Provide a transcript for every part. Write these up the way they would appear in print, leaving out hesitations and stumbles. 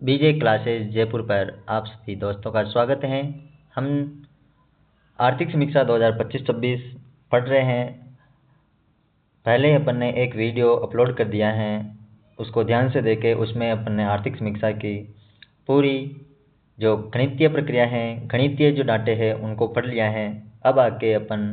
बीजे classes Jaipur पर आप सभी दोस्तों का स्वागत है। हम आर्थिक समीक्षा 2025-26 पढ़ रहे हैं। पहले अपन ने एक वीडियो अपलोड कर दिया है, उसको ध्यान से देखें। उसमें अपन ने आर्थिक समीक्षा की पूरी जो गणितीय प्रक्रिया है, गणितीय जो डाटे हैं उनको पढ़ लिया है। अब आगे अपन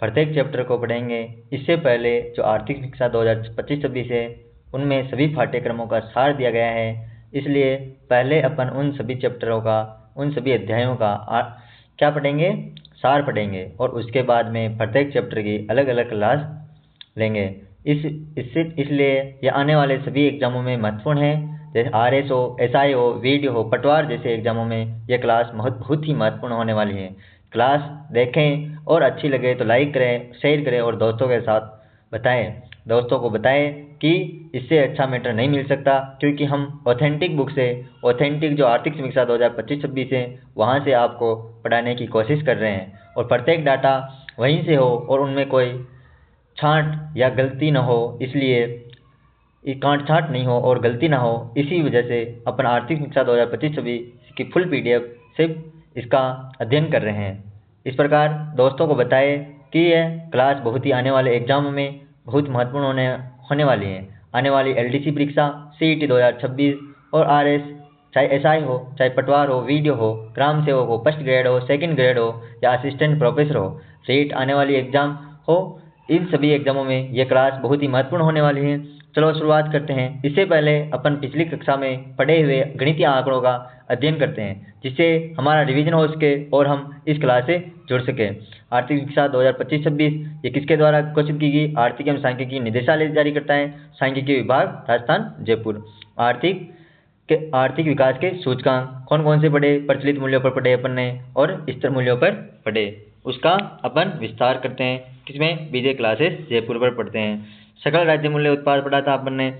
प्रत्येक चैप्टर को पढ़ेंगे। इससे पहले जो आर्थिक समीक्षा 2025-26 है उनमें सभी पाठ्यक्रमों का सार दिया गया है, इसलिए पहले अपन उन सभी चैप्टरों का, उन सभी अध्यायों का क्या पढ़ेंगे, सार पढ़ेंगे, और उसके बाद में प्रत्येक चैप्टर की अलग अलग क्लास लेंगे। इसलिए ये आने वाले सभी एग्जामों में महत्वपूर्ण है। जैसे RS हो, SI हो, वीडियो हो, पटवार जैसे एग्जामों में यह क्लास बहुत ही महत्वपूर्ण होने वाली है। क्लास देखें और अच्छी लगे तो लाइक करें, शेयर करें और दोस्तों के साथ बताएं। दोस्तों को बताएं कि इससे अच्छा मैटर नहीं मिल सकता, क्योंकि हम ऑथेंटिक बुक से, ऑथेंटिक जो आर्थिक समीक्षा 2025-26 है वहाँ से आपको पढ़ाने की कोशिश कर रहे हैं, और प्रत्येक डाटा वहीं से हो और उनमें कोई छांट या गलती न हो, इसलिए कांट छांट नहीं हो और गलती ना हो। इसी वजह से अपन आर्थिक समीक्षा 2025-26 की फुल PDF से इसका अध्ययन कर रहे हैं। इस प्रकार दोस्तों को बताएं कि यह क्लास बहुत ही आने वाले एग्जाम में बहुत महत्वपूर्ण होने वाली है। आने वाली LDC परीक्षा, CET 2026 और RS, चाहे SI हो, चाहे पटवार हो, वीडियो हो, ग्राम सेवक हो, फर्स्ट ग्रेड हो, सेकंड ग्रेड हो या असिस्टेंट प्रोफेसर हो, रेट आने वाली एग्जाम हो, इन सभी एग्जामों में यह क्लास बहुत ही महत्वपूर्ण होने वाली है। चलो शुरुआत करते हैं। इससे पहले अपन पिछली कक्षा में पढ़े हुए गणितीय आंकड़ों का अध्ययन करते हैं, जिससे हमारा रिवीजन हो सके और हम इस क्लास से जुड़ सके। आर्थिक शिक्षा 2025-26 ये किसके द्वारा घोषित की गई? आर्थिक एवं सांख्यिकी निदेशालय जारी करता है। सांख्यिकी विभाग, राजस्थान, जयपुर। आर्थिक विकास के सूचकांक कौन कौन से पढ़े? प्रचलित मूल्यों पर पढ़े अपन ने और स्थिर मूल्यों पर पढ़े। उसका अपन विस्तार करते हैं। किसमें? बीजे क्लासेस जयपुर पर पढ़ते हैं। सकल राज्य मूल्य उत्पाद पढ़ा था अपन ने।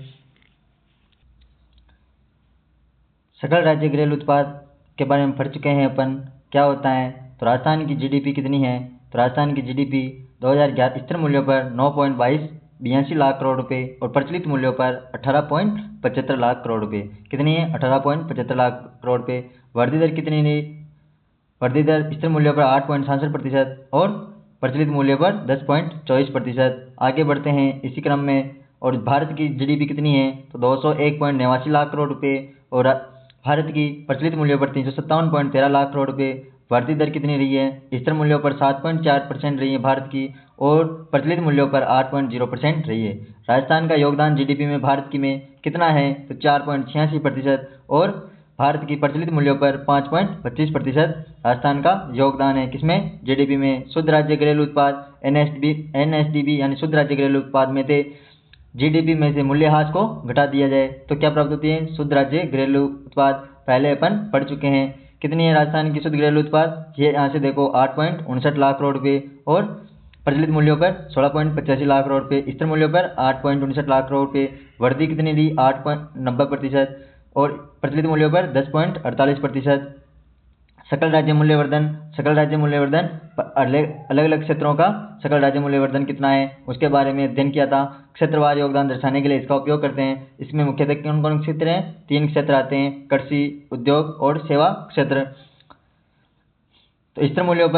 सकल राज्य घरेलू उत्पाद के बारे में पढ़ चुके हैं अपन। क्या होता है? तो राजस्थान की GDP कितनी है? तो राजस्थान की GDP 2011 स्थिर मूल्यों पर 9.82 लाख करोड़ रुपए और प्रचलित मूल्यों पर 18.75 लाख करोड़ रुपए। कितनी है? 18.75 लाख करोड़ रुपए। वृद्धि दर कितनी है? वृद्धि दर स्थिर मूल्यों पर 8.67% और प्रचलित मूल्य पर 10.24%। आगे बढ़ते हैं इसी क्रम में। और भारत की GDP कितनी है? तो 201.89 लाख करोड़ रुपए और भारत की प्रचलित मूल्यों पर 357.13 लाख करोड़ रुपए। वृद्धि दर कितनी रही है? स्थिर मूल्यों पर 7.4% रही है भारत की और प्रचलित मूल्यों पर 8.0% रही है। राजस्थान का योगदान GDP में भारत की में कितना है? तो 4.86% और भारत की प्रचलित मूल्यों पर 5.25% राजस्थान का योगदान है। किसमें? GDP में। शुद्ध राज्य घरेलू उत्पाद NSDB यानी शुद्ध राज्य घरेलू उत्पाद में से GDP में से मूल्यह्रास को घटा दिया जाए तो क्या प्राप्त होती है? शुद्ध राज्य घरेलू उत्पाद। पहले अपन पढ़ चुके हैं। कितनी है राजस्थान की शुद्ध घरेलू उत्पाद? ये यहाँ से देखो 8.59 लाख करोड़ रुपए और प्रचलित मूल्यों पर 16.85 लाख करोड़ रुपए, स्थिर मूल्यों पर 8.59 लाख करोड़ रुपए। वृद्धि कितनी रही? 8.90% और प्रचलित मूल्यों पर 10.48%। सकल राज्य मूल्यवर्धन। सकल राज्य मूल्यवर्धन अलग अलग क्षेत्रों का सकल राज्य मूल्यवर्धन कितना है उसके बारे में अध्ययन किया था। क्षेत्रवार योगदान दर्शाने के लिए इसका उपयोग करते हैं। इसमें मुख्यतः कौन कौन से क्षेत्र हैं? 3 क्षेत्र आते हैं, कृषि, उद्योग और सेवा क्षेत्र। तो स्थिर मूल्यों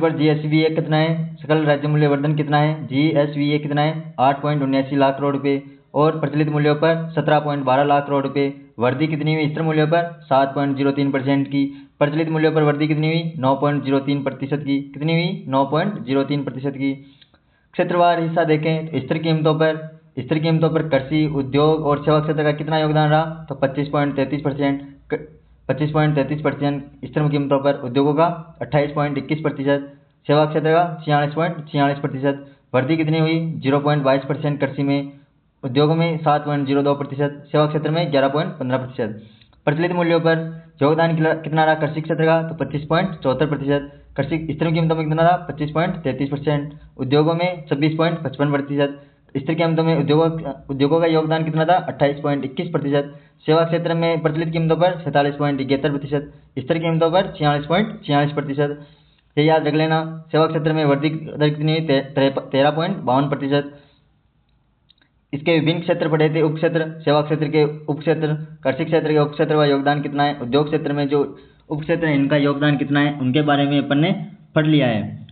पर GSVA कितना है? सकल राज्य मूल्यवर्धन कितना है? GSVA कितना है? 8.79 लाख करोड़ रुपए और प्रचलित मूल्यों पर 17.12 लाख करोड़ रुपए। वृद्धि कितनी हुई? स्थिर मूल्यों पर 7.03% की। प्रचलित मूल्यों पर वृद्धि कितनी हुई? 9.03% की। कितनी हुई? 9.03% की। क्षेत्रवार हिस्सा देखें तो स्थिर कीमतों पर कृषि, उद्योग और सेवा क्षेत्र का कितना योगदान रहा? तो 25.33%। 25.33% स्थिर कीमतों पर। उद्योगों का 28.21%, सेवा क्षेत्र का 46.46%। वृद्धि कितनी हुई? 0.22% कृषि में, उद्योगों में 7.02%, सेवा क्षेत्र में 11.15%। प्रचलित मूल्यों पर योगदान कितना रहा कृषि क्षेत्र का? तो 25.74%। कृषि स्थिर कीमतों में कितना रहा? 25.33%। उद्योगों में 26.55%। स्थिर कीमतों में उद्योगों का योगदान कितना था? 28.21%। सेवा क्षेत्र में प्रचलित कीमतों पर 47.71%, स्थिर कीमतों पर 46.46%। ये याद रख लेना। सेवा क्षेत्र में वृद्धि दर कितनी हुई? 13.52%। इसके विभिन्न क्षेत्र पढ़े थे, उप क्षेत्र, सेवा क्षेत्र के उप क्षेत्र, कृषि क्षेत्र के उप क्षेत्र का योगदान कितना है, उद्योग क्षेत्र में जो उप क्षेत्र है इनका योगदान कितना है, उनके बारे में अपन ने पढ़ लिया है।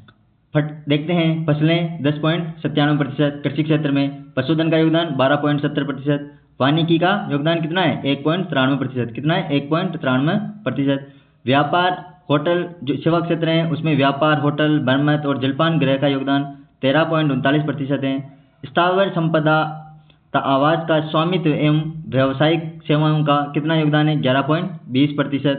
देखते हैं फसलें 10.97%, कृषि क्षेत्र में पशुधन का योगदान 12.70%, वानिकी का योगदान कितना है 1.93%, कितना है 1.93%। व्यापार होटल जो सेवा क्षेत्र है उसमें व्यापार होटल बरमत और जलपान गृह का योगदान 13.39% है। स्थावर संपदा आवास का स्वामित्व एवं व्यावसायिक सेवाओं का कितना योगदान है 11.20%।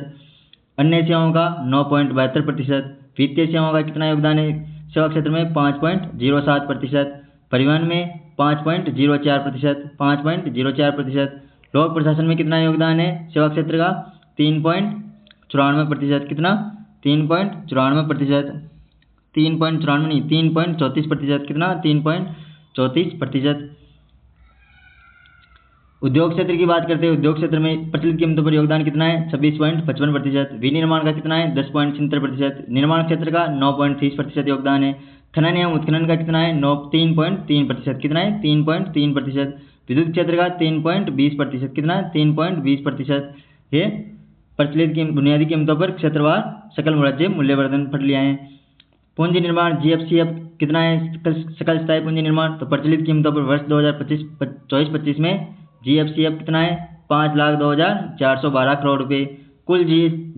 अन्य सेवाओं का 9.72%। वित्तीय सेवाओं का कितना योगदान है सेवा क्षेत्र में 5.07%। परिवहन में 5.04%, 5.04%। लोक प्रशासन में कितना योगदान है सेवा क्षेत्र का 3.94%, कितना 3.94%, 3.94 नहीं 3.34%, कितना 3.34%। उद्योग क्षेत्र की बात करते हैं, उद्योग क्षेत्र में प्रचलित कीमतों पर योगदान कितना है 26.55%। विनिर्माण का कितना है 10.76%। निर्माण क्षेत्र का 9.30% योगदान है। खनन एवं उत्खनन का कितना है 3.3%, कितना है 3.3%। विद्युत क्षेत्र का 3.20%, कितना है 3.20%। ये प्रचलित बुनियादी कीमतों पर क्षेत्रवार सकल राज्य मूल्यवर्धन पढ़ लिया है। पूंजी निर्माण GFCF कितना है सकल स्थायी पूंजी निर्माण, तो प्रचलित कीमतों पर वर्ष 2024-25 में GFCF कितना है 5,02,412 करोड़ रुपये। कुल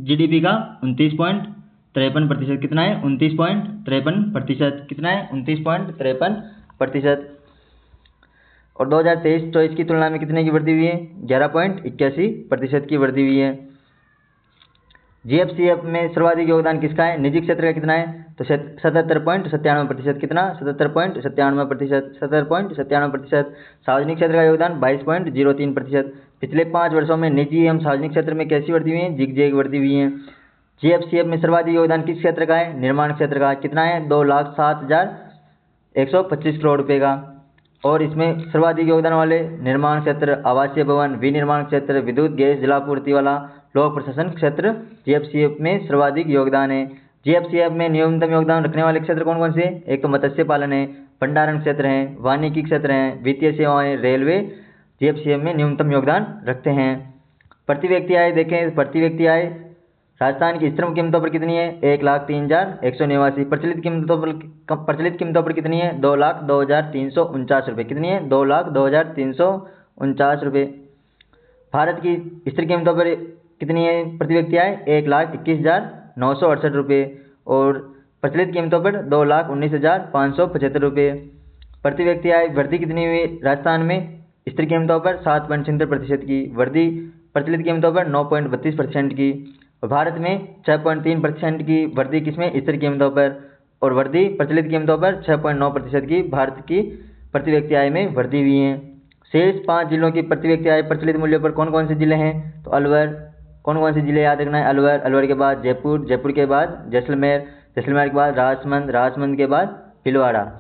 GDP का 29.53%, कितना है 29.53%, कितना है 29.53%। और 2023-24 की तुलना में कितने की वृद्धि हुई है 11.81% की वृद्धि हुई है। GFCF में सर्वाधिक योगदान किसका है, निजी क्षेत्र का कितना है, तो 77.97%, कितना 77.97%, 77.97%। सार्वजनिक क्षेत्र का योगदान 22.03%। पिछले 5 वर्षों में निजी एवं सार्वजनिक क्षेत्र में कैसी वृद्धि हुई है, जिग वृद्धि हुई है। GFCF में सर्वाधिक योगदान किस क्षेत्र का है, निर्माण क्षेत्र का, कितना है 2,07,125 करोड़ रुपये का। और इसमें सर्वाधिक योगदान वाले निर्माण क्षेत्र, आवासीय भवन, विनिर्माण क्षेत्र, विद्युत गैस जलापूर्ति वाला लोक प्रशासन क्षेत्र GFCF में सर्वाधिक योगदान है। GFCF में न्यूनतम योगदान रखने वाले क्षेत्र कौन कौन से, एक तो मत्स्य पालन है, भंडारण क्षेत्र है, वानिकी क्षेत्र है, वित्तीय सेवाएं, रेलवे GFCF में न्यूनतम योगदान रखते हैं। प्रति व्यक्ति आय देखें, प्रति व्यक्ति आय राजस्थान की श्रम कीमतों पर कितनी है 1,03,189। प्रचलित कीमतों पर कितनी है 2,02,349 रुपये, कितनी है 2,02,349 रुपये। भारत की स्थिर कीमतों पर कितनी है प्रति व्यक्ति आय 1,21,968 रुपये। और प्रचलित कीमतों पर 2,19,575 रुपये। प्रति व्यक्ति आय वृद्धि कितनी हुई राजस्थान में स्थिर कीमतों पर 7.76% की, वृद्धि प्रचलित कीमतों पर 9.32% की। और भारत में 6.3% की वृद्धि किसमें स्थिर कीमतों पर, और वृद्धि प्रचलित कीमतों पर 6.9% की भारत की प्रति व्यक्ति आय में वृद्धि हुई है। शेष 5 जिलों की प्रति व्यक्ति आय प्रचलित मूल्य पर कौन कौन से जिले हैं, तो अलवर, कौन कौन से जिले याद रखना है, अलवर, अलवर के बाद जयपुर, जयपुर के बाद जैसलमेर, जैसलमेर के बाद राजसमंद, राजसमंद के बाद भीलवाड़ा।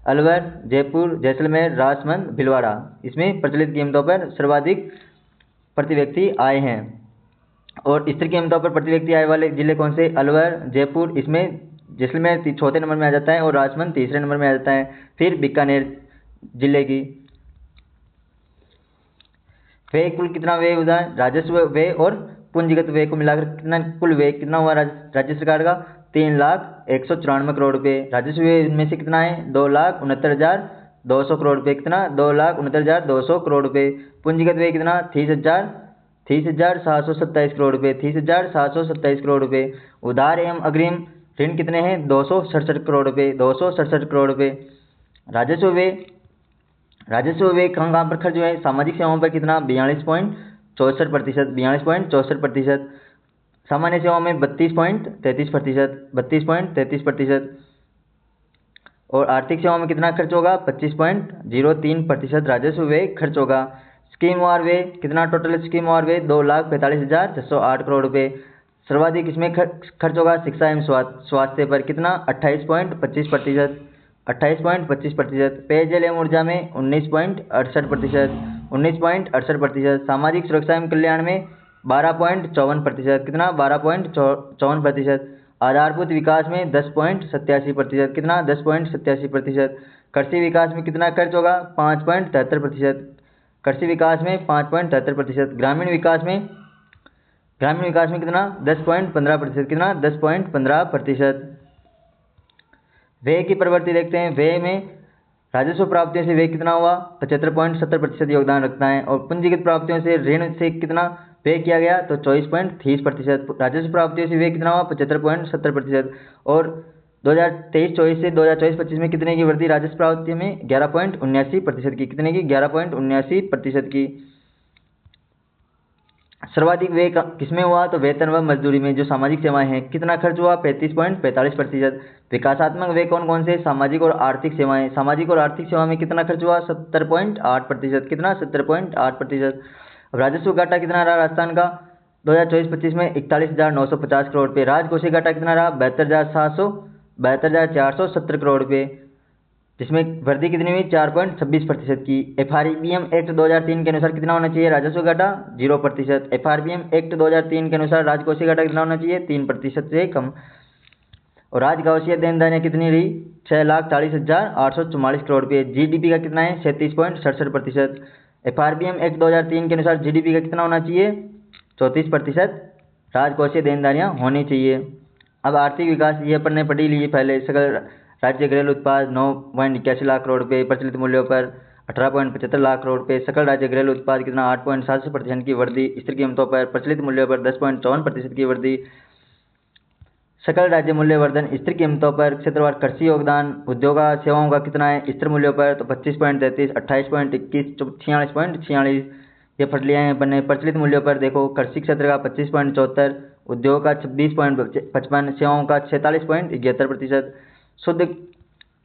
अलवर, जयपुर, जैसलमेर, राजसमंद, भीलवाड़ा, इसमें प्रचलित कीमतों पर सर्वाधिक प्रति व्यक्ति आय हैं। और स्थिर कीमतों पर प्रति व्यक्ति आय वाले जिले कौन से, अलवर, जयपुर, इसमें जैसलमेर चौथे नंबर में आ जाता है और राजसमंद तीसरे नंबर में आ जाता है। फिर बीकानेर जिले की व्यय, कुल कितना व्यय हुआ, राजस्व व्यय और पूंजीगत व्यय को मिलाकर कितना कुल व्यय कितना हुआ राज्य सरकार का 3,01,94 करोड़ रुपये। राजस्व व्यय में से कितना है 2,69,200 करोड़ रुपये, कितना 2,69,200 करोड़ रुपये। पूंजीगत व्यय कितना 30,727 करोड़ रुपये, 30,727 करोड़ रुपये। उधार एवं अग्रिम ऋण कितने हैं 267 करोड़ रुपये, 267 करोड़ रुपये। राजस्व व्यय कहाँ पर खर्च हुए, सामाजिक सेवाओं पर कितना 42.64%, 42.64%। सामान्य सेवाओं में 32.33%। और आर्थिक सेवाओं में कितना खर्च होगा 25.03% राजस्व व्यय खर्च होगा। स्कीम वार व्यय कितना, टोटल स्कीम वार व्यय 2,45,608 करोड़ रुपये। सर्वाधिक इसमें खर्च होगा शिक्षा एवं स्वास्थ्य पर, कितना 28.25%। पेयजल एवं ऊर्जा में 19.68%। सामाजिक सुरक्षा एवं कल्याण में 12.54%, कितना 12.54%। आधारभूत विकास में 10.87%, कितना 10.87%। कृषि विकास में कितना खर्च होगा 5.73%, कृषि विकास में 5.73%। ग्रामीण विकास में कितना 10.15%, कितना 10.15%। व्यय की प्रवृत्ति देखते हैं। व्यय में राजस्व प्राप्तियों से व्यय कितना हुआ 75.70% योगदान रखता है, और पूंजीगत प्राप्तियों से ऋण से कितना व्यय किया गया तो 24.30%। राजस्व प्राप्तियों से व्यय कितना हुआ 75.70%, और 2023-24 से 2024-25 में कितने की वृद्धि राजस्व प्राप्तियों में 11.79% की, कितने की 11.79% की। सर्वाधिक व्यय किसमें हुआ तो वेतन व मजदूरी में, जो सामाजिक सेवाएं हैं। कितना खर्च हुआ 35.45%। विकासात्मक व्यय कौन कौन से सामाजिक और आर्थिक सेवाएं। सामाजिक और आर्थिक सेवा में कितना खर्च हुआ 70.8%, कितना 70.8%। अब राजस्व घाटा कितना रहा राजस्थान का 2024-25 में 41,950 करोड़ रुपये। राजकोषीय घाटा कितना रहा 72,470 करोड़ रुपये, जिसमें वृद्धि कितनी हुई 4.26% की। FRBM एक्ट 2003 के अनुसार कितना होना चाहिए राजस्व घाटा 0%। FRBM एक्ट 2003 के अनुसार राजकोषीय घाटा कितना होना चाहिए 3% से कम। और राजकोषीय देनदारियां कितनी रही 6,40,844 करोड़ रुपये। GDP का कितना है 37.67%। FRBM एक्ट 2003 के अनुसार GDP का कितना होना चाहिए 34% राजकोषीय देनदारियां होनी चाहिए। अब आर्थिक विकास ये अपन ने पढ़ी ली पहले। सकल राज्य घरेलू उत्पाद 9.81 लाख करोड़ रुपये, प्रचलित मूल्यों पर 18.75 लाख करोड़ रुपये। सकल राज्य घरेलू उत्पाद कितना 8.7% की वृद्धि, स्थिर कीमतों पर प्रचलित मूल्यों पर 10.54% की वृद्धि। सकल राज्य मूल्य वर्धन स्थिर कीमतों पर क्षेत्रवार कृषि योगदान उद्योग सेवाओं का कितना है स्थिर मूल्यों पर तो 25.33, 28.21, 46.46 ये पढ़ लिया है अपन ने। प्रचलित मूल्यों पर देखो कृषि क्षेत्र का 25.74, उद्योग का 26.55, सेवाओं का 46.71%। शुद्ध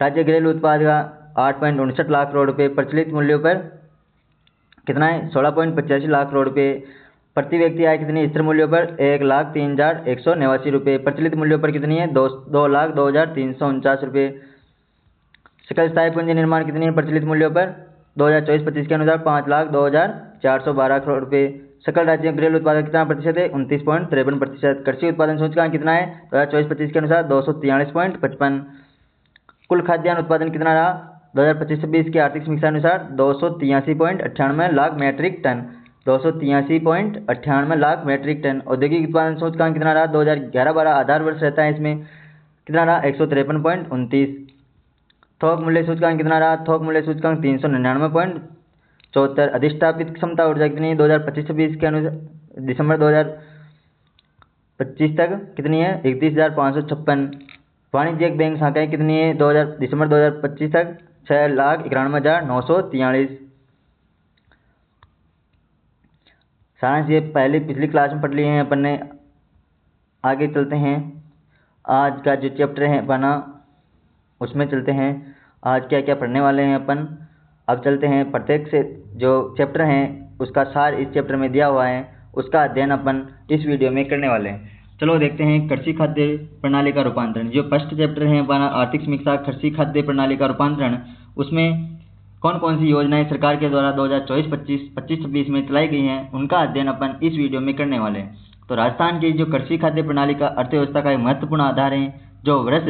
राज्य घरेलू उत्पाद का 8.59 लाख करोड़ रुपये, प्रचलित मूल्यों पर कितना है 16.85 लाख करोड़ रुपये। प्रति व्यक्ति आय कितनी स्थिर मूल्यों पर 1,03,189 रुपये, प्रचलित मूल्यों पर कितनी है 2,02,349 रुपये। सकल स्थायी पूंजी निर्माण कितनी है प्रचलित मूल्यों पर 2024-25 के अनुसार 5,02,412 करोड़ रुपये। सकल राज्य घरेलू उत्पादन कितना प्रतिशत है 29.53%। कृषि उत्पादन सूचकांक कितना है 2024-25 के अनुसार 243.55। कुल खाद्यान्न उत्पादन कितना रहा 2025-26 की आर्थिक समीक्षा अनुसार 283.98 lakh metric tonne, 283.98 lakh metric tonne. औद्योगिक उत्पादन सूचकांक कितना रहा 2011-12 आधार वर्ष रहता है, इसमें कितना रहा 153.29। थोक मूल्य सूचकांक कितना रहा थोक मूल्य सूचकांक 399.74। अधिष्ठापित क्षमता ऊर्जा कितनी 2025-26 के अनुसार दिसंबर 2025 तक कितनी है 31,556। वाणिज्यिक बैंक शाखाएं कितनी है दिसंबर 2025 तक 6,91,943। सारांश ये पिछली क्लास में पढ़ लिए हैं अपन ने। आगे चलते हैं, आज का जो चैप्टर है बना उसमें चलते हैं। आज क्या क्या पढ़ने वाले हैं अपन। अब चलते हैं प्रत्येक से जो चैप्टर हैं उसका सार इस चैप्टर में दिया हुआ है, उसका अध्ययन अपन इस वीडियो में करने वाले हैं। चलो देखते हैं कृषि खाद्य प्रणाली का रूपांतरण। जो फर्स्ट चैप्टर है अपना आर्थिक समीक्षा कृषि खाद्य प्रणाली का रूपांतरण, उसमें कौन कौन सी योजनाएं सरकार के द्वारा 2024-25, 25-26 में चलाई गई हैं उनका अध्ययन अपन इस वीडियो में करने वाले हैं। तो राजस्थान की जो कृषि खाद्य प्रणाली का अर्थव्यवस्था का एक महत्वपूर्ण आधार है, जो वर्ष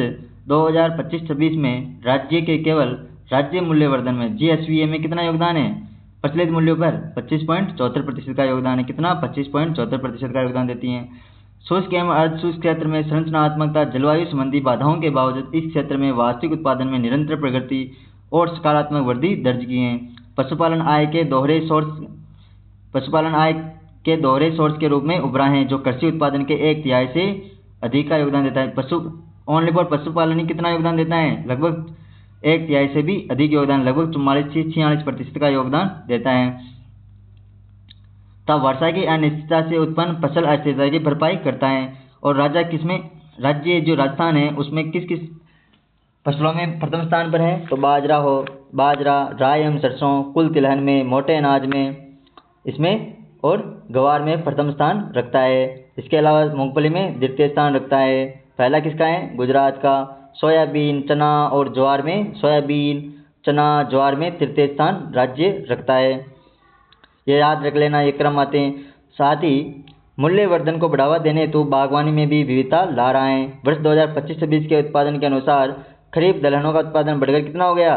2025-26 में राज्य के केवल राज्य मूल्य वर्धन में GSVA में कितना योगदान है प्रचलित मूल्यों पर 25.74% का योगदान है। कितना 25.74% का योगदान देती हैं। शुष्क एवं अर्धशुष्क क्षेत्र में संरचनात्मकता जलवायु संबंधी बाधाओं के बावजूद इस क्षेत्र में वास्तविक उत्पादन में निरंतर प्रगति और सकारात्मक वृद्धि दर्ज की है। पशुपालन आय के दोहरे सोर्स के रूप में उभरा है, जो कृषि उत्पादन के 1/3 से अधिक का योगदान देता है। ओनली फॉर पशुपालन ही कितना योगदान देता है लगभग 1/3 से भी अधिक योगदान, लगभग 44 से 46% का योगदान देता है। तब वर्षा की अनिश्चितता से उत्पन्न फसल अस्थिरता की भरपाई करता है। और राज्य जो राजस्थान है उसमें किस किस फसलों में प्रथम स्थान पर है तो बाजरा, राई एवं सरसों, कुल तिलहन में, मोटे अनाज में इसमें और ग्वार में प्रथम स्थान रखता है। इसके अलावा मूंगफली में द्वितीय स्थान रखता है। पहला किसका है गुजरात का। सोयाबीन, चना और ज्वार में ज्वार में तृतीय स्थान राज्य रखता है। ये याद रख लेना, ये क्रम आते हैं। साथ ही मूल्यवर्धन को बढ़ावा देने हेतु बागवानी में भी विविधता ला रहा है। वर्ष 2025-26 के उत्पादन के अनुसार खरीफ दलहनों का उत्पादन बढ़कर कितना हो गया?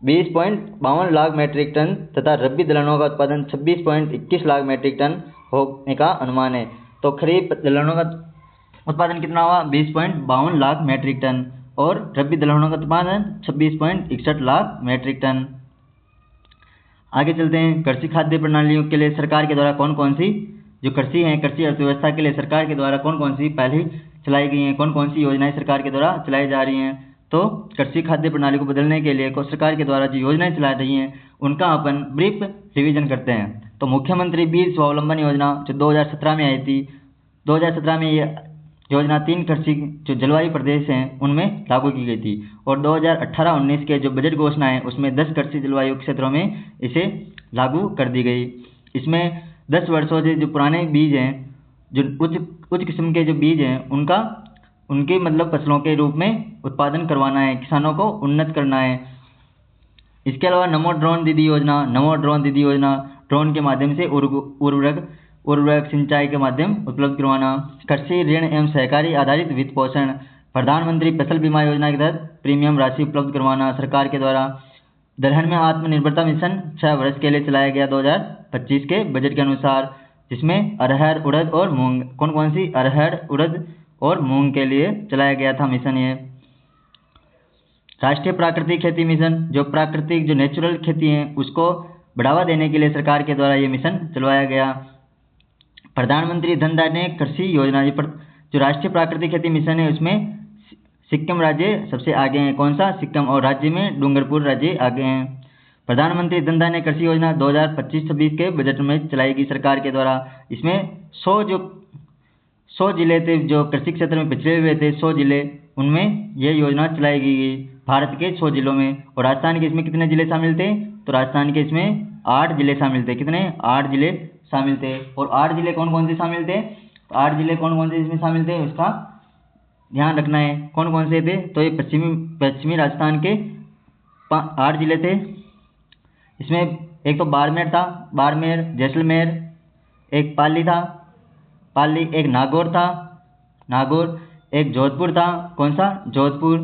20.52 लाख मीट्रिक टन तथा रबी दलहनों का उत्पादन 26.21 लाख मीट्रिक टन होने का अनुमान है। तो खरीफ दलहनों का उत्पादन कितना हुआ? 20.52 लाख मीट्रिक टन और रबी दलहनों का उत्पादन 26.61 लाख मीट्रिक टन। आगे चलते हैं। कृषि खाद्य प्रणालियों के लिए सरकार के द्वारा कौन कौन सी जो कृषि है, कृषि अर्थव्यवस्था के लिए सरकार के द्वारा कौन कौन सी पहले चलाई गई हैं, कौन कौन सी योजनाएं सरकार के द्वारा चलाई जा रही हैं। तो कृषि खाद्य प्रणाली को बदलने के लिए सरकार के द्वारा जो योजनाएं चला रही हैं उनका अपन ब्रीफ रिवीजन करते हैं। तो मुख्यमंत्री बीज स्वावलंबन योजना जो 2017 में आई थी, 2017 में ये योजना 3 कृषि जो जलवायु प्रदेश हैं उनमें लागू की गई थी और 2018-19 के जो बजट घोषणा है उसमें 10 कृषि जलवायु क्षेत्रों में इसे लागू कर दी गई। इसमें 10 वर्षों से जो पुराने बीज हैं, जो उच्च किस्म के जो बीज हैं उनके मतलब फसलों के रूप में उत्पादन करवाना है, किसानों को उन्नत करना है। इसके अलावा नमो ड्रोन दीदी योजना ड्रोन के माध्यम से उर्वरक सिंचाई के माध्यम उपलब्ध करवाना। कृषि ऋण एवं सहकारी आधारित वित्त पोषण, प्रधानमंत्री फसल बीमा योजना के तहत प्रीमियम राशि उपलब्ध करवाना सरकार के द्वारा। दलहन में आत्मनिर्भरता मिशन 6 वर्ष के लिए चलाया गया 2025 के बजट के अनुसार, जिसमें अरहर उड़द और मूंग कौन कौन सी अरहर उड़द और मूंग के लिए चलाया गया था मिशन। ये राष्ट्रीय प्राकृतिक खेती मिशन जो प्राकृतिक जो नेचुरल खेती है उसको बढ़ावा देने के लिए सरकार के द्वारा ये मिशन चलवाया गया। प्रधानमंत्री धन धान्य कृषि योजना जो राष्ट्रीय प्राकृतिक खेती मिशन है उसमें सिक्किम राज्य सबसे आगे हैं। कौन सा? सिक्किम। और राज्य में डूंगरपुर राज्य आगे हैं। प्रधानमंत्री धन धान्य कृषि योजना 2025-26 के बजट में चलाई गई सरकार के द्वारा। इसमें 100 जिले थे जो कृषि क्षेत्र में पिछड़े हुए थे, 100 जिले, उनमें यह योजना चलाई गई भारत के 100 जिलों में। और राजस्थान के इसमें कितने जिले शामिल थे? तो राजस्थान के इसमें 8 जिले शामिल थे। कितने? 8 जिले शामिल थे। और 8 जिले कौन कौन से शामिल थे? 8 जिले कौन कौन से इसमें शामिल थे उसका ध्यान रखना है। कौन कौन से थे? तो ये पश्चिमी राजस्थान के 8 जिले थे। इसमें एक तो बाड़मेर था, बाड़मेर, जैसलमेर, एक पाली था, पाली, एक नागौर था, नागौर, एक जोधपुर था, कौन सा? जोधपुर,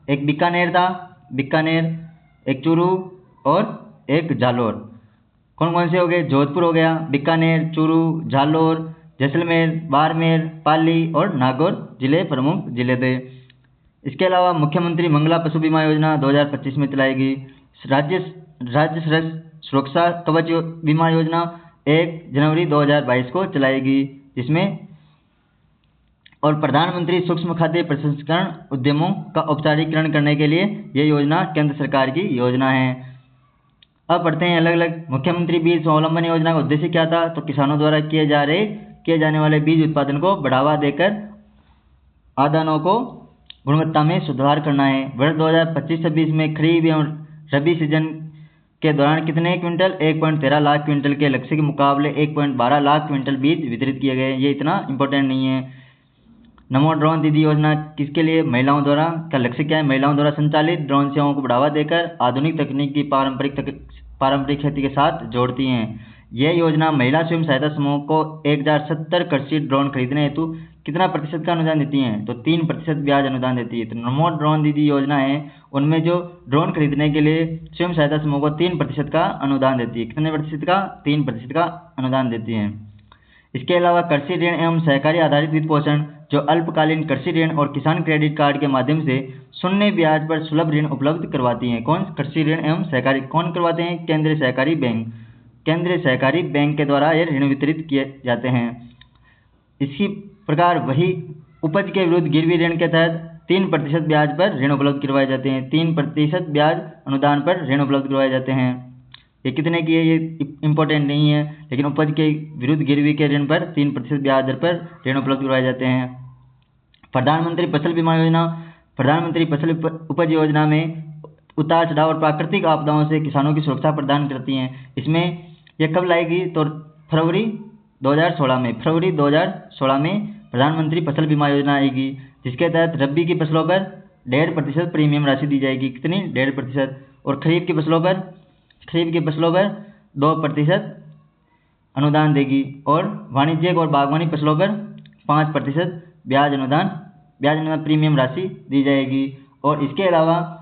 एक बीकानेर था, बीकानेर, एक चूरू और एक जालोर। कौन कौन से हो गए? जोधपुर हो गया, बीकानेर, चूरू, जालोर, जैसलमेर, बाड़मेर, पाली और नागौर जिले प्रमुख जिले थे। इसके अलावा मुख्यमंत्री मंगला पशु बीमा योजना 2025 में चलाई गई। राज्य सुरक्षा कवच बीमा योजना 1 जनवरी 2022 को चलाएगी, जिसमें और प्रधानमंत्री सूक्ष्म खाद्य प्रसंस्करण उद्यमों का औपचारिकरण करने के लिए यह योजना केंद्र सरकार की योजना है। अब पढ़ते हैं अलग अलग। मुख्यमंत्री बीज स्वावलंबन योजना का उद्देश्य क्या था? तो किसानों द्वारा किए जाने वाले बीज उत्पादन को बढ़ावा देकर आदानों को गुणवत्ता में सुधार करना है। वर्ष 2025-26 में खरीफ एवं रबी सीजन के दौरान कितने क्विंटल? 1.13 लाख क्विंटल के लक्ष्य के मुकाबले 1.12 लाख क्विंटल बीज वितरित किए गए। ये इतना इंपॉर्टेंट नहीं है। नमो ड्रोन दीदी योजना किसके लिए? महिलाओं द्वारा। का लक्ष्य क्या है? महिलाओं द्वारा संचालित ड्रोन सेवाओं को बढ़ावा देकर आधुनिक तकनीक की पारंपरिक खेती के साथ जोड़ती हैं। यह योजना महिला स्वयं सहायता समूह को 1070 कृषि ड्रोन खरीदने हेतु कितना प्रतिशत का अनुदान देती हैं? तो 3% ब्याज अनुदान देती है। तो नमो ड्रोन दीदी योजना है उनमें जो ड्रोन खरीदने के लिए स्वयं सहायता समूह को 3% का अनुदान देती है। कितने प्रतिशत का? 3% का अनुदान देती है। इसके अलावा कृषि ऋण एवं सहकारी आधारित वित्त पोषण जो अल्पकालीन कृषि ऋण और किसान क्रेडिट कार्ड के माध्यम से शून्य ब्याज पर सुलभ ऋण उपलब्ध करवाती हैं। कौन? कृषि ऋण एवं सहकारी कौन करवाते हैं? केंद्रीय सहकारी बैंक। केंद्रीय सहकारी बैंक के द्वारा ये ऋण वितरित किए जाते हैं। इसी प्रकार वही उपज के विरुद्ध गिरवी ऋण के तहत 3% ब्याज पर ऋण उपलब्ध करवाए जाते हैं। 3% ब्याज अनुदान पर ऋण उपलब्ध करवाए जाते हैं। ये कितने की है? ये इंपॉर्टेंट नहीं है, लेकिन उपज के विरुद्ध गिरवी के ऋण पर 3% ब्याज दर पर ऋण उपलब्ध करवाए जाते हैं। प्रधानमंत्री फसल बीमा योजना प्रधानमंत्री फसल उपज योजना में उतार चढ़ाव और प्राकृतिक आपदाओं से किसानों की सुरक्षा प्रदान करती हैं। इसमें यह कब लाएगी? तो फरवरी 2016 में प्रधानमंत्री फसल बीमा योजना आएगी, जिसके तहत रबी की फसलों पर 1.5% प्रीमियम राशि दी जाएगी। कितनी? 1.5%। और खरीफ की फसलों पर 2% अनुदान देगी और वाणिज्यिक और बागवानी फसलों पर 5% ब्याज अनुदान प्रीमियम राशि दी जाएगी। और इसके अलावा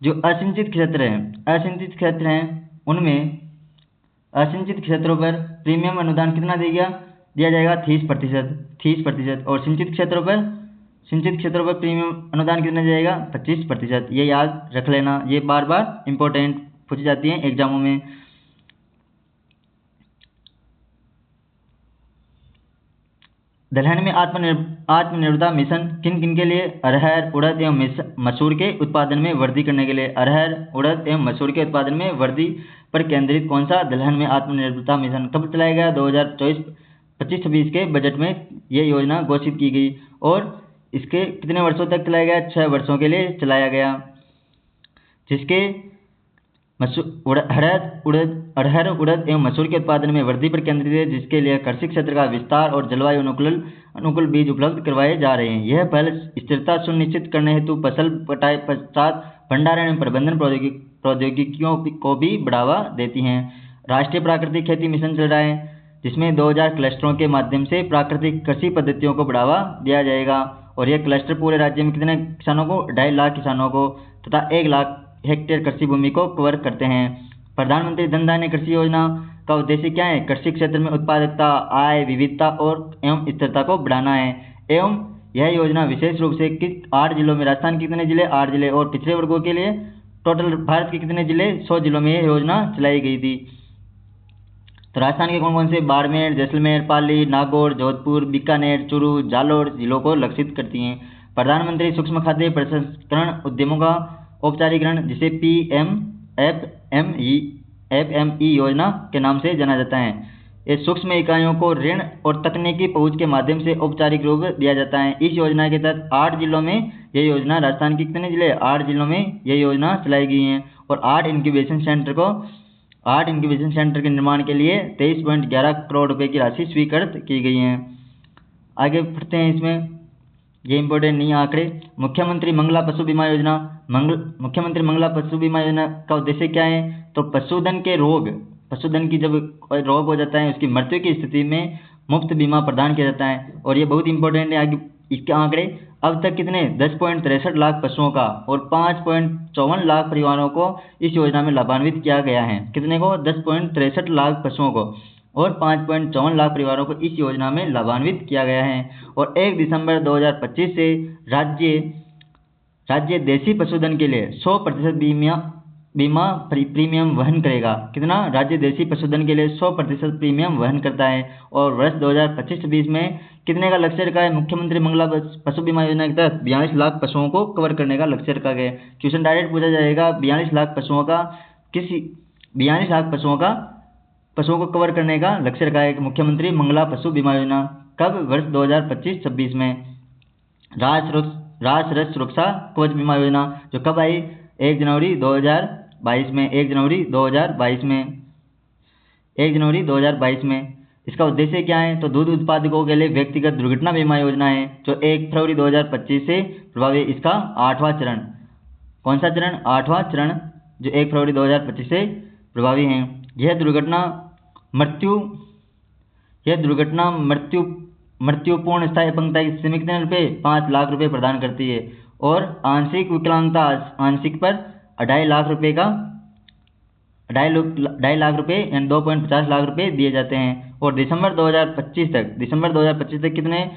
जो असिंचित क्षेत्र हैं उनमें असिंचित क्षेत्रों पर प्रीमियम अनुदान कितना दिया जाएगा 30%। और सिंचित क्षेत्रों पर प्रीमियम अनुदान कितना दिया जाएगा 25%। ये याद रख लेना, ये बार बार इंपॉर्टेंट पूछी जाती हैं एग्जामों में। दलहन में आत्मनिर्भरता मिशन किन किन के लिए? अरहर, उड़द एवं मसूर के उत्पादन में वृद्धि करने के लिए। अरहर, उड़द एवं मसूर के उत्पादन में वृद्धि पर केंद्रित कौन सा दलहन में आत्मनिर्भरता मिशन कब चलाया गया? 2024-25 के बजट में ये योजना घोषित की गई और इसके कितने वर्षों तक चलाया गया? 6 वर्षों के लिए चलाया गया, जिसके अरहर, उड़द एवं मसूर के उत्पादन में वृद्धि पर केंद्रित है, जिसके लिए कृषि क्षेत्र का विस्तार और जलवायु अनुकूल बीज उपलब्ध करवाए जा रहे हैं। यह पहल स्थिरता सुनिश्चित करने हेतु फसल कटाई पश्चात भंडारण एवं प्रबंधन प्रौद्योगिकियों को भी बढ़ावा देती हैं। राष्ट्रीय प्राकृतिक खेती मिशन चल रहा है, जिसमें 2000 क्लस्टरों के माध्यम से प्राकृतिक कृषि पद्धतियों को बढ़ावा दिया जाएगा। और यह क्लस्टर पूरे राज्य में कितने किसानों को? 2.5 लाख किसानों को तथा 1 लाख हेक्टेयर कृषि भूमि को कवर करते हैं। प्रधानमंत्री धन धान्य कृषि योजना का उद्देश्य क्या है? कृषि क्षेत्र में उत्पादकता, आय, विविधता एवं स्थिरता को बढ़ाना है। एवं यह योजना विशेष रूप से 8 जिलों में, राजस्थान के कितने जिले? 8 जिले, और पिछड़े वर्गों के लिए टोटल भारत के कितने जिले? 100 जिलों में यह योजना चलाई गई थी। तो राजस्थान के कौन कौन से? बाड़मेर, जैसलमेर, पाली, नागौर, जोधपुर, बीकानेर, चूरू, जालोर जिलों को लक्षित करती हैं। प्रधानमंत्री सूक्ष्म खाद्य प्रसंस्करण उद्यमों का औपचारिकरण, जिसे FME योजना के नाम से जाना जाता है। इस सूक्ष्म इकाइयों को ऋण और तकनीकी पहुंच के माध्यम से औपचारिक रूप दिया जाता है। इस योजना के तहत 8 जिलों में यह योजना, राजस्थान के कितने जिले? 8 जिलों में यह योजना चलाई गई है। और 8 इंक्यूबेशन सेंटर के निर्माण के लिए 23.11 करोड़ रुपए की राशि स्वीकृत की गई है। आगे पढ़ते हैं, इसमें ये इंपॉर्टेंट नहीं आंकड़े। मुख्यमंत्री मंगला पशु बीमा योजना का उद्देश्य क्या है? तो पशुधन की जब कोई रोग हो जाता है, उसकी मृत्यु की स्थिति में मुफ्त बीमा प्रदान किया जाता है। और ये बहुत इंपॉर्टेंट है। आगे इसके आंकड़े, अब तक कितने? 10.63 लाख पशुओं का और 5.54 लाख परिवारों को इस योजना में लाभान्वित किया गया है। कितने को? 10.63 लाख पशुओं को और 5.54 लाख परिवारों को इस योजना में लाभान्वित किया गया है। और 1 दिसंबर 2025 से राज्य देसी पशुधन के लिए 100% बीमा प्रीमियम वहन करेगा। कितना? राज्य देसी पशुधन के लिए 100% प्रीमियम वहन करता है। और वर्ष 2025-26 में कितने का लक्ष्य रखा है? मुख्यमंत्री मंगला पशु बीमा योजना के तहत 42 लाख पशुओं को कवर करने का लक्ष्य रखा गया है। क्वेश्चन डायरेक्ट पूछा जाएगा, 42 लाख पशुओं को कवर करने का लक्ष्य रखा है मुख्यमंत्री मंगला पशु बीमा योजना। कब? वर्ष 2025-26 में। राष्ट्रीय सुरक्षा कवच बीमा योजना जो कब आई? 1 जनवरी 2022 में। इसका उद्देश्य क्या है? तो दूध उत्पादकों के लिए व्यक्तिगत दुर्घटना बीमा योजना है, जो 1 फरवरी 2025 से प्रभावी। इसका 8वां चरण, कौन सा चरण? 8वां चरण, जो 1 फरवरी 2025 से प्रभावी है। यह दुर्घटना मृत्युपूर्ण स्थायी अपंगता की स्थिति में कितने रुपये? 5 लाख रुपए प्रदान करती है। और आंशिक विकलांगता पर 2.5 लाख रुपए यानी 2.50 लाख रुपए दिए जाते हैं। और दिसंबर 2025 तक कितने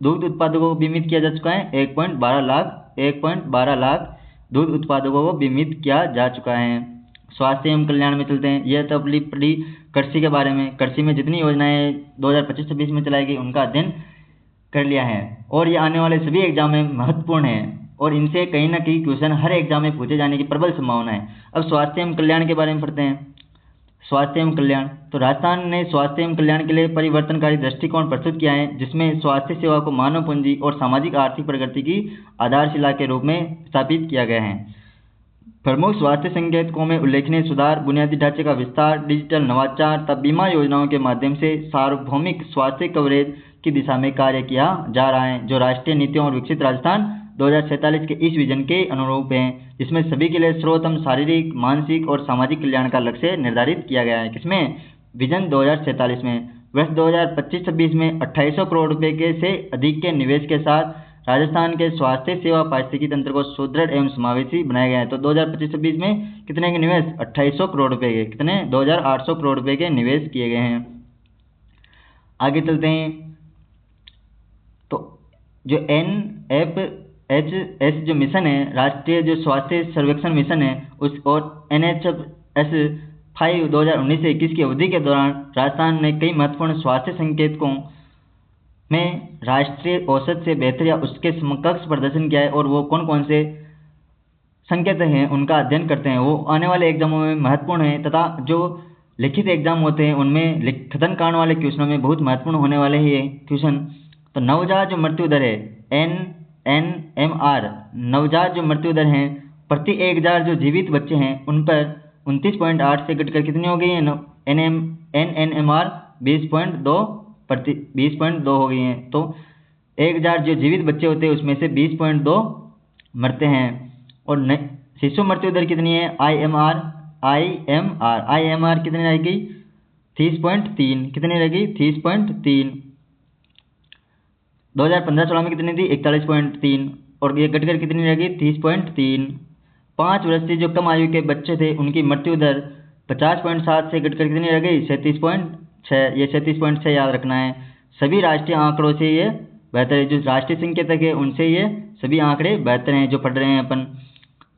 दूध उत्पादकों को बीमित किया जा चुका है? 1.12 लाख दूध उत्पादकों को बीमित किया जा चुका है। स्वास्थ्य एवं कल्याण में चलते हैं। यह तो अपनी कृषि के बारे में, कृषि में जितनी योजनाएं 2025-26 में चलाई गई उनका अध्ययन कर लिया है। और ये आने वाले सभी एग्जाम में महत्वपूर्ण है और इनसे कहीं ना कहीं क्वेश्चन हर एग्जाम में पूछे जाने की प्रबल संभावना है। अब स्वास्थ्य एवं कल्याण के बारे में पढ़ते हैं। स्वास्थ्य एवं कल्याण, तो राजस्थान ने स्वास्थ्य एवं कल्याण के लिए परिवर्तनकारी दृष्टिकोण प्रस्तुत किया है, जिसमें स्वास्थ्य सेवा को मानव पूंजी और सामाजिक आर्थिक प्रगति की आधारशिला के रूप में स्थापित किया गया है। प्रमुख स्वास्थ्य संकेतकों में उल्लेखनीय सुधार, बुनियादी ढांचे का विस्तार, डिजिटल नवाचार तथा बीमा योजनाओं के माध्यम से सार्वभौमिक स्वास्थ्य कवरेज की दिशा में कार्य किया जा रहा है, जो राष्ट्रीय नीतियों और विकसित राजस्थान 2047 के इस विजन के अनुरूप है, जिसमें सभी के लिए सर्वोत्तम शारीरिक, मानसिक और सामाजिक कल्याण का लक्ष्य निर्धारित किया गया है। किसमें? विजन 2047 में। वर्ष 2025-26 में 2800 करोड़ रुपए के से अधिक के निवेश के साथ राजस्थान के स्वास्थ्य सेवा पारिस्थितिकी तंत्र को सुदृढ़ एवं समावेशी बनाया गया है। तो 2025-26 में कितने के निवेश? 2800 करोड़ रुपए के, कितने? 2800 करोड़ रुपए के निवेश किए गए हैं। आगे चलते हैं। तो जो NFHS जो मिशन है, राष्ट्रीय जो स्वास्थ्य सर्वेक्षण मिशन है, उस और NHS 5 2019 से 21 की अवधि के दौरान राजस्थान ने कई महत्वपूर्ण स्वास्थ्य संकेतकों में राष्ट्रीय औसत से बेहतर या उसके समकक्ष प्रदर्शन किया है। और वो कौन कौन से संकेत हैं उनका अध्ययन करते हैं। वो आने वाले एग्जामों में महत्वपूर्ण है तथा जो लिखित एग्जाम होते हैं उनमें कथन कारण वाले क्वेश्चनों में बहुत महत्वपूर्ण होने वाले ही क्वेश्चन। तो नवजात जो मृत्यु दर है NNMR, नवजात जो मृत्यु दर है प्रति 1000 जो जीवित बच्चे हैं उन पर 29.8 से घटकर कितनी हो गई है? NNMR 20.2 हो गई हैं। तो 1000 जो जीवित बच्चे होते हैं उसमें से 20.2 मरते हैं। और शिशु मृत्यु दर कितनी है? IMR कितनी रहेगी? 30.3। कितनी रहेगी? 30.3। 2015-16 में कितनी थी? 41.3। और ये घटकर कितनी रहेगी? 30.3। 5 वर्ष से जो कम आयु के बच्चे थे उनकी मृत्यु दर 50.7 से घटकर कितनी रह गई? 37.6। ये 37.6 याद रखना है। सभी राष्ट्रीय आंकड़ों से ये बेहतर है। जो राष्ट्रीय संकेतक है उनसे ये सभी आंकड़े बेहतर हैं जो पढ़ रहे हैं अपन।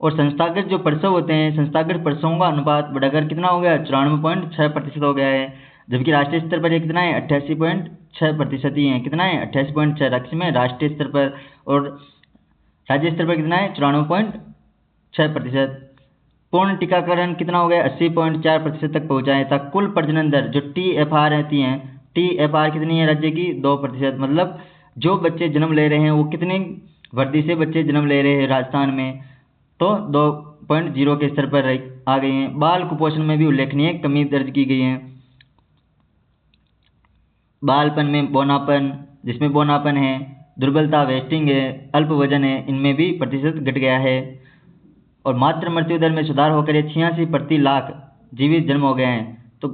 और संस्थागत जो प्रसव होते हैं, संस्थागत प्रसवों का अनुपात बढ़ाकर कितना हो गया? 94.6% हो गया है। जबकि राष्ट्रीय स्तर पर ये कितना है? 88.6% ही है। कितना है? 88.6 राज्य में राष्ट्रीय स्तर पर। और राज्य स्तर पर कितना है? 94.6%। पूर्ण टीकाकरण कितना हो गया? 80.4% तक पहुंचा है। तक कुल प्रजनन दर जो TFR रहती हैं, TFR कितनी है राज्य की? 2%। मतलब जो बच्चे जन्म ले रहे हैं वो कितनी वृद्धि से बच्चे जन्म ले रहे हैं राजस्थान में? तो 2.0 के स्तर पर आ गई हैं। बाल कुपोषण में भी उल्लेखनीय कमी दर्ज की गई है। बालपन में बौनापन, जिसमें बौनापन है, दुर्बलता, वेस्टिंग है, अल्प वजन है, इनमें भी प्रतिशत घट गया है। और मातृ मृत्यु दर में सुधार होकर 86 प्रति लाख जीवित जन्म हो गए हैं। तो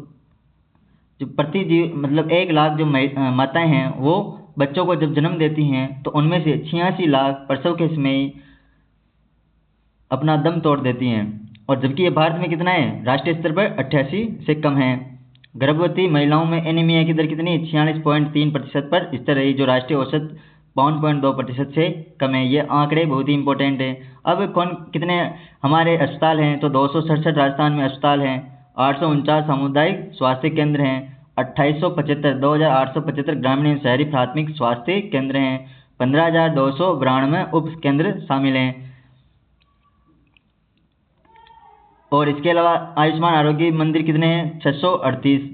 जो प्रति जीव मतलब 1 लाख जो माताएं हैं वो बच्चों को जब जन्म देती हैं तो उनमें से 86 लाख प्रसव के समय ही अपना दम तोड़ देती हैं। और जबकि ये भारत में कितना है? राष्ट्रीय स्तर पर 88 से कम है। गर्भवती महिलाओं में एनीमिया की दर कितनी? 46.3% पर स्थिर रही, जो राष्ट्रीय औसत 52.2% से कम है। ये आंकड़े बहुत ही इंपॉर्टेंट है। अब कितने हमारे अस्पताल हैं? तो 267 राजस्थान में अस्पताल हैं, 849 सामुदायिक स्वास्थ्य केंद्र हैं, 2875 ग्रामीण शहरी प्राथमिक स्वास्थ्य केंद्र हैं, 15,292 उप केंद्र शामिल हैं। और इसके अलावा आयुष्मान आरोग्य मंदिर कितने हैं? 638।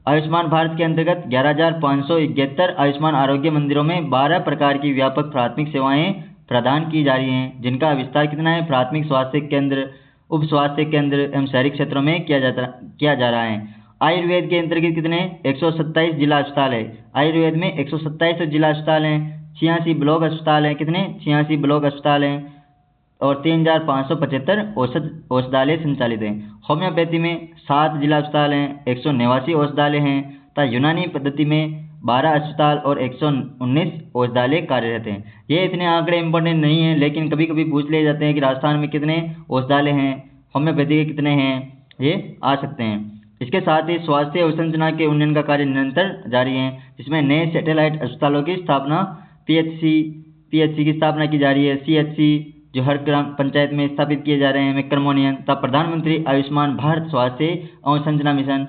आयुष्मान भारत के अंतर्गत 11,571 आयुष्मान आरोग्य मंदिरों में 12 प्रकार की व्यापक प्राथमिक सेवाएं प्रदान की जा रही हैं, जिनका विस्तार कितना है? प्राथमिक स्वास्थ्य केंद्र, उप स्वास्थ्य केंद्र एवं शहरी क्षेत्रों में किया जा रहा है। आयुर्वेद के अंतर्गत कितने? 127 जिला अस्पताल है। आयुर्वेद में 127 जिला अस्पताल हैं, 86 ब्लॉक अस्पताल हैं। कितने? 86 ब्लॉक अस्पताल हैं। और 3,575 औषधालय संचालित हैं। होम्योपैथी में 7 जिला अस्पताल हैं, 189 औषधालय हैं तथा यूनानी पद्धति में 12 अस्पताल और 119 औषधालय कार्यरत हैं। ये इतने आंकड़े इंपॉर्टेंट नहीं हैं, लेकिन कभी कभी पूछ लिए जाते हैं कि राजस्थान में कितने औषधालय हैं, होम्योपैथी के कितने हैं, ये आ सकते हैं। इसके साथ ही स्वास्थ्य अवसंरचना के उन्नयन का कार्य निरंतर जारी है, जिसमें नए सैटेलाइट अस्पतालों की स्थापना, PHC की स्थापना की जा रही है, CHC जो हर ग्राम पंचायत में स्थापित किए जा रहे हैं, क्रमोन्नयन तथा प्रधानमंत्री आयुष्मान भारत स्वास्थ्य अवसंरचना मिशन,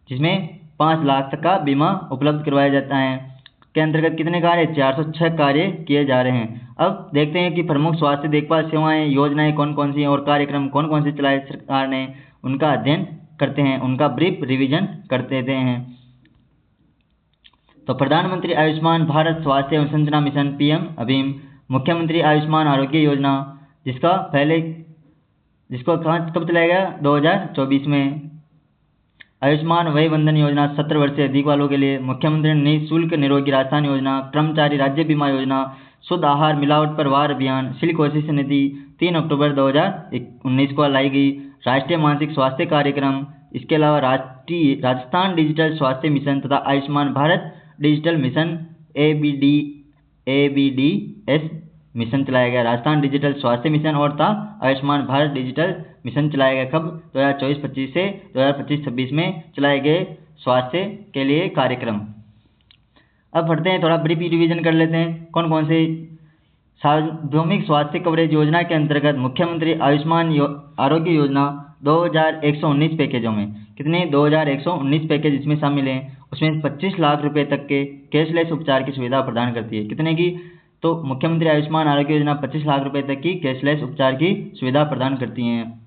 जिसमें 5 लाख तक का बीमा उपलब्ध करवाया जाता है, के अंतर्गत कितने कार्य? 406 कार्य किए जा रहे हैं। अब देखते हैं कि प्रमुख स्वास्थ्य देखभाल सेवाएं योजनाएं कौन कौन सी हैं और कार्यक्रम कौन कौन से चलाए सरकार ने, उनका अध्ययन करते हैं, उनका ब्रीफ रिविजन करते हैं। तो प्रधानमंत्री आयुष्मान भारत स्वास्थ्य अवसंरचना मिशन PM अभीम, मुख्यमंत्री आयुष्मान आरोग्य योजना, जिसको कब चलाया गया? 2024 में। आयुष्मान वय वंदन योजना 17 वर्ष से अधिक वालों के लिए, मुख्यमंत्री निःशुल्क निरोगी राजस्थान योजना, कर्मचारी राज्य बीमा योजना, शुद्ध आहार मिलावट पर वार अभियान, सिल्क नीति 3 अक्टूबर 2019 को लाई गई, राष्ट्रीय मानसिक स्वास्थ्य कार्यक्रम, इसके अलावा राजस्थान डिजिटल स्वास्थ्य मिशन तथा Ayushman Bharat digital mission ABDS mission चलाया गया। राजस्थान डिजिटल स्वास्थ्य मिशन और था आयुष्मान भारत डिजिटल मिशन चलाया गया कब? 2024-25 से 2025-26 में चलाए गए स्वास्थ्य के लिए कार्यक्रम। अब पढ़ते हैं, थोड़ा ब्रीफ रिवीजन कर लेते हैं। कौन कौन से सार्वभौमिक स्वास्थ्य कवरेज योजना के अंतर्गत मुख्यमंत्री आयुष्मान आरोग्य योजना 2119 पैकेजों में कितने 2119 पैकेज इसमें शामिल हैं। उसमें 25 लाख रुपए तक के कैशलेस उपचार की सुविधा प्रदान करती है। कितने की? तो मुख्यमंत्री आयुष्मान आरोग्य योजना 25 लाख रुपए तक की कैशलेस उपचार की सुविधा प्रदान करती हैं,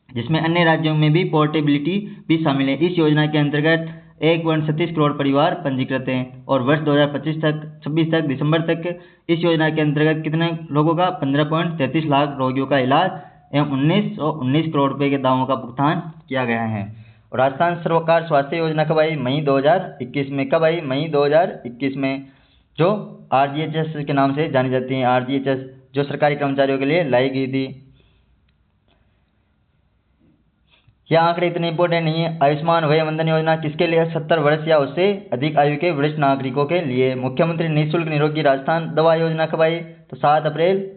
जिसमें अन्य राज्यों में भी पोर्टेबिलिटी भी शामिल है। इस योजना के अंतर्गत 1.37 करोड़ परिवार पंजीकृत हैं और वर्ष 2026 तक दिसंबर तक इस योजना के अंतर्गत कितने लोगों का 15.33 लाख रोगियों का इलाज एवं 1919 करोड़ रुपए के दावों का भुगतान किया गया है। और राजस्थान सरकार स्वास्थ्य योजना कब आई? मई 2021 में। कब आई? मई 2021 में, जो RGHS के नाम से जानी जाती है। RGHS जो सरकारी कर्मचारियों के लिए लाई गई थी। यह आंकड़े इतने इंपॉर्टेंट नहीं है। आयुष्मान वय वंदन योजना किसके लिए? 70 वर्ष या उससे अधिक आयु के वरिष्ठ नागरिकों के लिए। मुख्यमंत्री निःशुल्क निरोगी राजस्थान दवा योजना कब आई? तो 7 अप्रैल।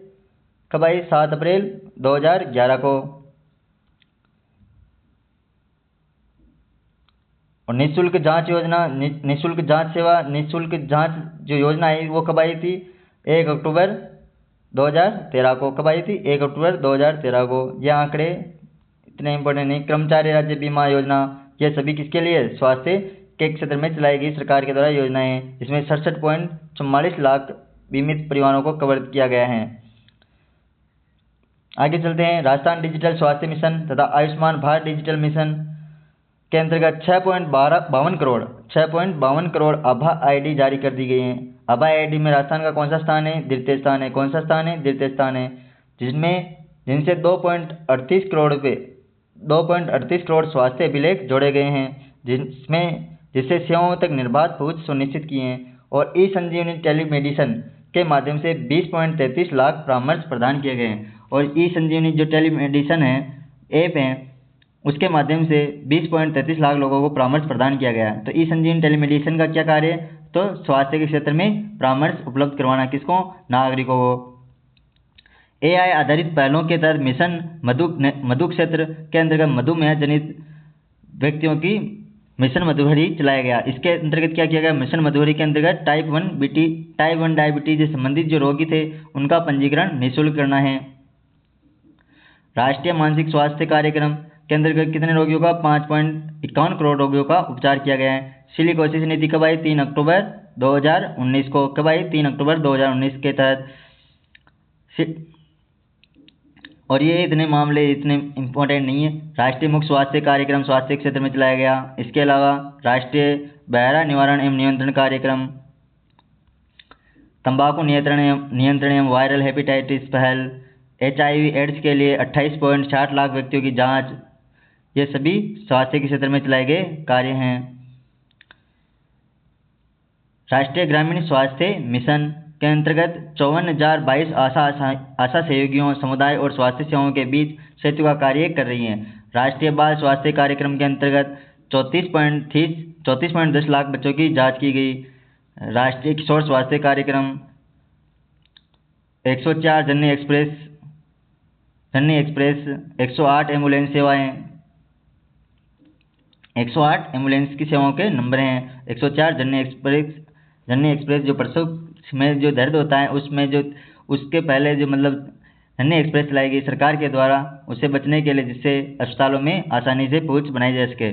कब आई? 7 अप्रैल 2011 को। और निःशुल्क जांच योजना, निःशुल्क जांच सेवा, निःशुल्क जांच जो योजना है वो कब आई थी? 1 अक्टूबर 2013 को। कब आई थी? 1 अक्टूबर 2013 को। यह आंकड़े इतने इंपॉर्टेंट नहीं। कर्मचारी राज्य बीमा योजना, यह सभी किसके लिए? स्वास्थ्य के क्षेत्र में चलाई गई सरकार के द्वारा योजनाएं हैं, जिसमें 67.44 लाख बीमित परिवारों को कवर किया गया है। आगे चलते हैं। राजस्थान डिजिटल स्वास्थ्य मिशन तथा आयुष्मान भारत डिजिटल मिशन के अंतर्गत 6.52 करोड़ आभा ID जारी कर दी गई है। आभा ID में राजस्थान का कौन सा स्थान है? द्वितीय स्थान है। कौन सा स्थान है? द्वितीय स्थान है। जिनसे 2.38 करोड़ स्वास्थ्य अभिलेख जोड़े गए हैं, जिससे सेवाओं तक निर्बाध पहुंच सुनिश्चित की है। और ई संजीवनी टेलीमेडिसिन के माध्यम से 20.33 लाख परामर्श प्रदान किए गए हैं। और ई संजीवनी जो टेलीमेडिसिन है ऐप है, उसके माध्यम से 20.33 लाख लोगों को परामर्श प्रदान किया गया है। तो ई संजीवनी टेलीमेडिसिन का क्या कार्य है? तो स्वास्थ्य के क्षेत्र में परामर्श उपलब्ध करवाना, किसको? नागरिकों को। AI आधारित पहलों के तहत मिशन मधु क्षेत्र के अंतर्गत मधुमेह जनित व्यक्तियों की मिशन मधुहरी चलाया गया। इसके अंतर्गत क्या किया गया? मिशन मधुहरी के अंतर्गत टाइप 1 डायबिटीज से संबंधित जो रोगी थे उनका पंजीकरण निःशुल्क करना है। राष्ट्रीय मानसिक स्वास्थ्य कार्यक्रम के अंतर्गत कितने रोगियों का? 5.51 करोड़ रोगियों का उपचार किया गया है। सिलिकोसिस नीति कब आई? 3 अक्टूबर 2019 को। कब आई? 3 अक्टूबर 2019 के तहत। और ये इतने मामले इतने इम्पोर्टेंट नहीं है। राष्ट्रीय मुख्य स्वास्थ्य कार्यक्रम स्वास्थ्य क्षेत्र में चलाया गया। इसके अलावा राष्ट्रीय बहरा निवारण एवं नियंत्रण कार्यक्रम, तंबाकू नियंत्रण एवं वायरल हेपेटाइटिस पहल, HIV एड्स के लिए 28.60 लाख व्यक्तियों की जांच, ये सभी स्वास्थ्य के क्षेत्र में चलाए गए कार्य हैं। राष्ट्रीय ग्रामीण स्वास्थ्य मिशन के अंतर्गत 54,022 आशा सहयोगियों समुदाय और स्वास्थ्य सेवाओं के बीच सेतु का कार्य कर रही हैं। राष्ट्रीय बाल स्वास्थ्य कार्यक्रम के अंतर्गत 34.10 लाख बच्चों की जांच की गई। राष्ट्रीय किशोर स्वास्थ्य कार्यक्रम 104 जननी एक्सप्रेस 108 एम्बुलेंस सेवाएं, 108 एम्बुलेंस की सेवाओं के नंबर हैं। 104 जननी एक्सप्रेस जो प्रसव में जो दर्द होता है उसमें जो उसके पहले जो मतलब जननी एक्सप्रेस चलाई गई सरकार के द्वारा, उससे बचने के लिए, जिससे अस्पतालों में आसानी से पहुंच बनाई जा सके।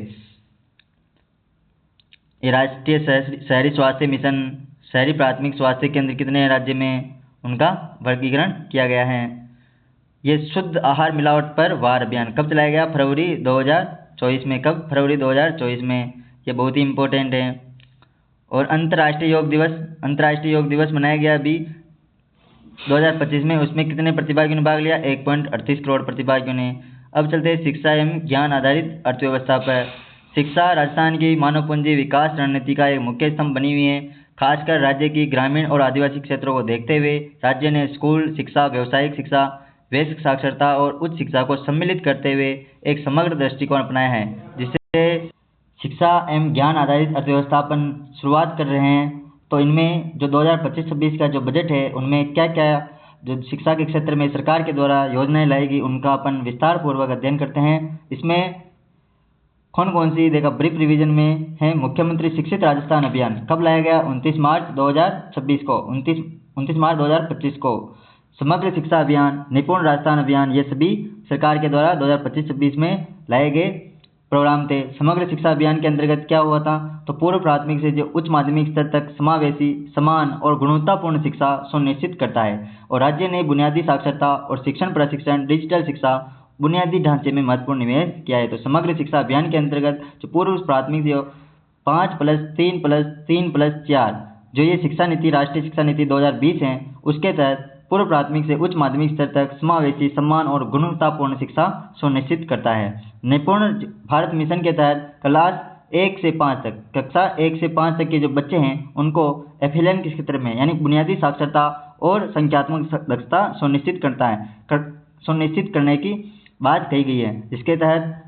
ये राष्ट्रीय शहरी स्वास्थ्य मिशन, शहरी प्राथमिक स्वास्थ्य केंद्र कितने हैं राज्य में, उनका वर्गीकरण किया गया है। ये शुद्ध आहार मिलावट पर वार अभियान कब चलाया गया? फरवरी 2024 में। कब? फरवरी 2024 में। ये बहुत ही इम्पोर्टेंट है। और अंतर्राष्ट्रीय योग दिवस मनाया गया अभी 2025 में। उसमें कितने प्रतिभागियों ने भाग लिया? 1.38 करोड़ प्रतिभागियों ने। अब चलते हैं शिक्षा एवं ज्ञान आधारित अर्थव्यवस्था पर। शिक्षा राजस्थान की मानव पूंजी विकास रणनीति का एक मुख्य स्तंभ बनी हुई है। खासकर राज्य की ग्रामीण और आदिवासी क्षेत्रों को देखते हुए राज्य ने स्कूल शिक्षा, व्यावसायिक शिक्षा, वैश्विक साक्षरता और उच्च शिक्षा को सम्मिलित करते हुए एक समग्र दृष्टिकोण अपनाया है, जिससे शिक्षा एवं ज्ञान आधारित अर्थव्यवस्थापन शुरुआत कर रहे हैं। तो इनमें जो 2025-26 का जो बजट है, उनमें क्या क्या जो शिक्षा के क्षेत्र में सरकार के द्वारा योजनाएं लाएगी, उनका अपन विस्तार पूर्वक अध्ययन करते हैं। इसमें कौन कौन सी देखा ब्रीफ रिवीजन में है। मुख्यमंत्री शिक्षित राजस्थान अभियान कब लाया गया? 29 मार्च 2026 को। 29 मार्च 2025 को। समग्र शिक्षा अभियान, निपुण राजस्थान अभियान, ये सभी सरकार के द्वारा 2025-26 में लाए गए प्रोग्राम थे। समग्र शिक्षा अभियान के अंतर्गत क्या हुआ था? तो पूर्व प्राथमिक से जो उच्च माध्यमिक स्तर तक समावेशी, समान और गुणवत्तापूर्ण शिक्षा सुनिश्चित करता है। और राज्य ने बुनियादी साक्षरता और शिक्षण प्रशिक्षण, डिजिटल शिक्षा, बुनियादी ढांचे में महत्वपूर्ण निवेश किया है। तो समग्र शिक्षा अभियान के अंतर्गत जो पूर्व प्राथमिक जो 5+3+3+4 जो ये शिक्षा नीति, राष्ट्रीय शिक्षा नीति 2020 है, उसके तहत पूर्व प्राथमिक से उच्च माध्यमिक स्तर तक समावेशी, समान और गुणवत्तापूर्ण शिक्षा सुनिश्चित करता है। निपुण भारत मिशन के तहत क्लास 1 से 5 तक, कक्षा 1 से 5 तक के जो बच्चे हैं, उनको एफएलएन के क्षेत्र में यानी बुनियादी साक्षरता और संख्यात्मक दक्षता सुनिश्चित करने की बात कही गई है। इसके तहत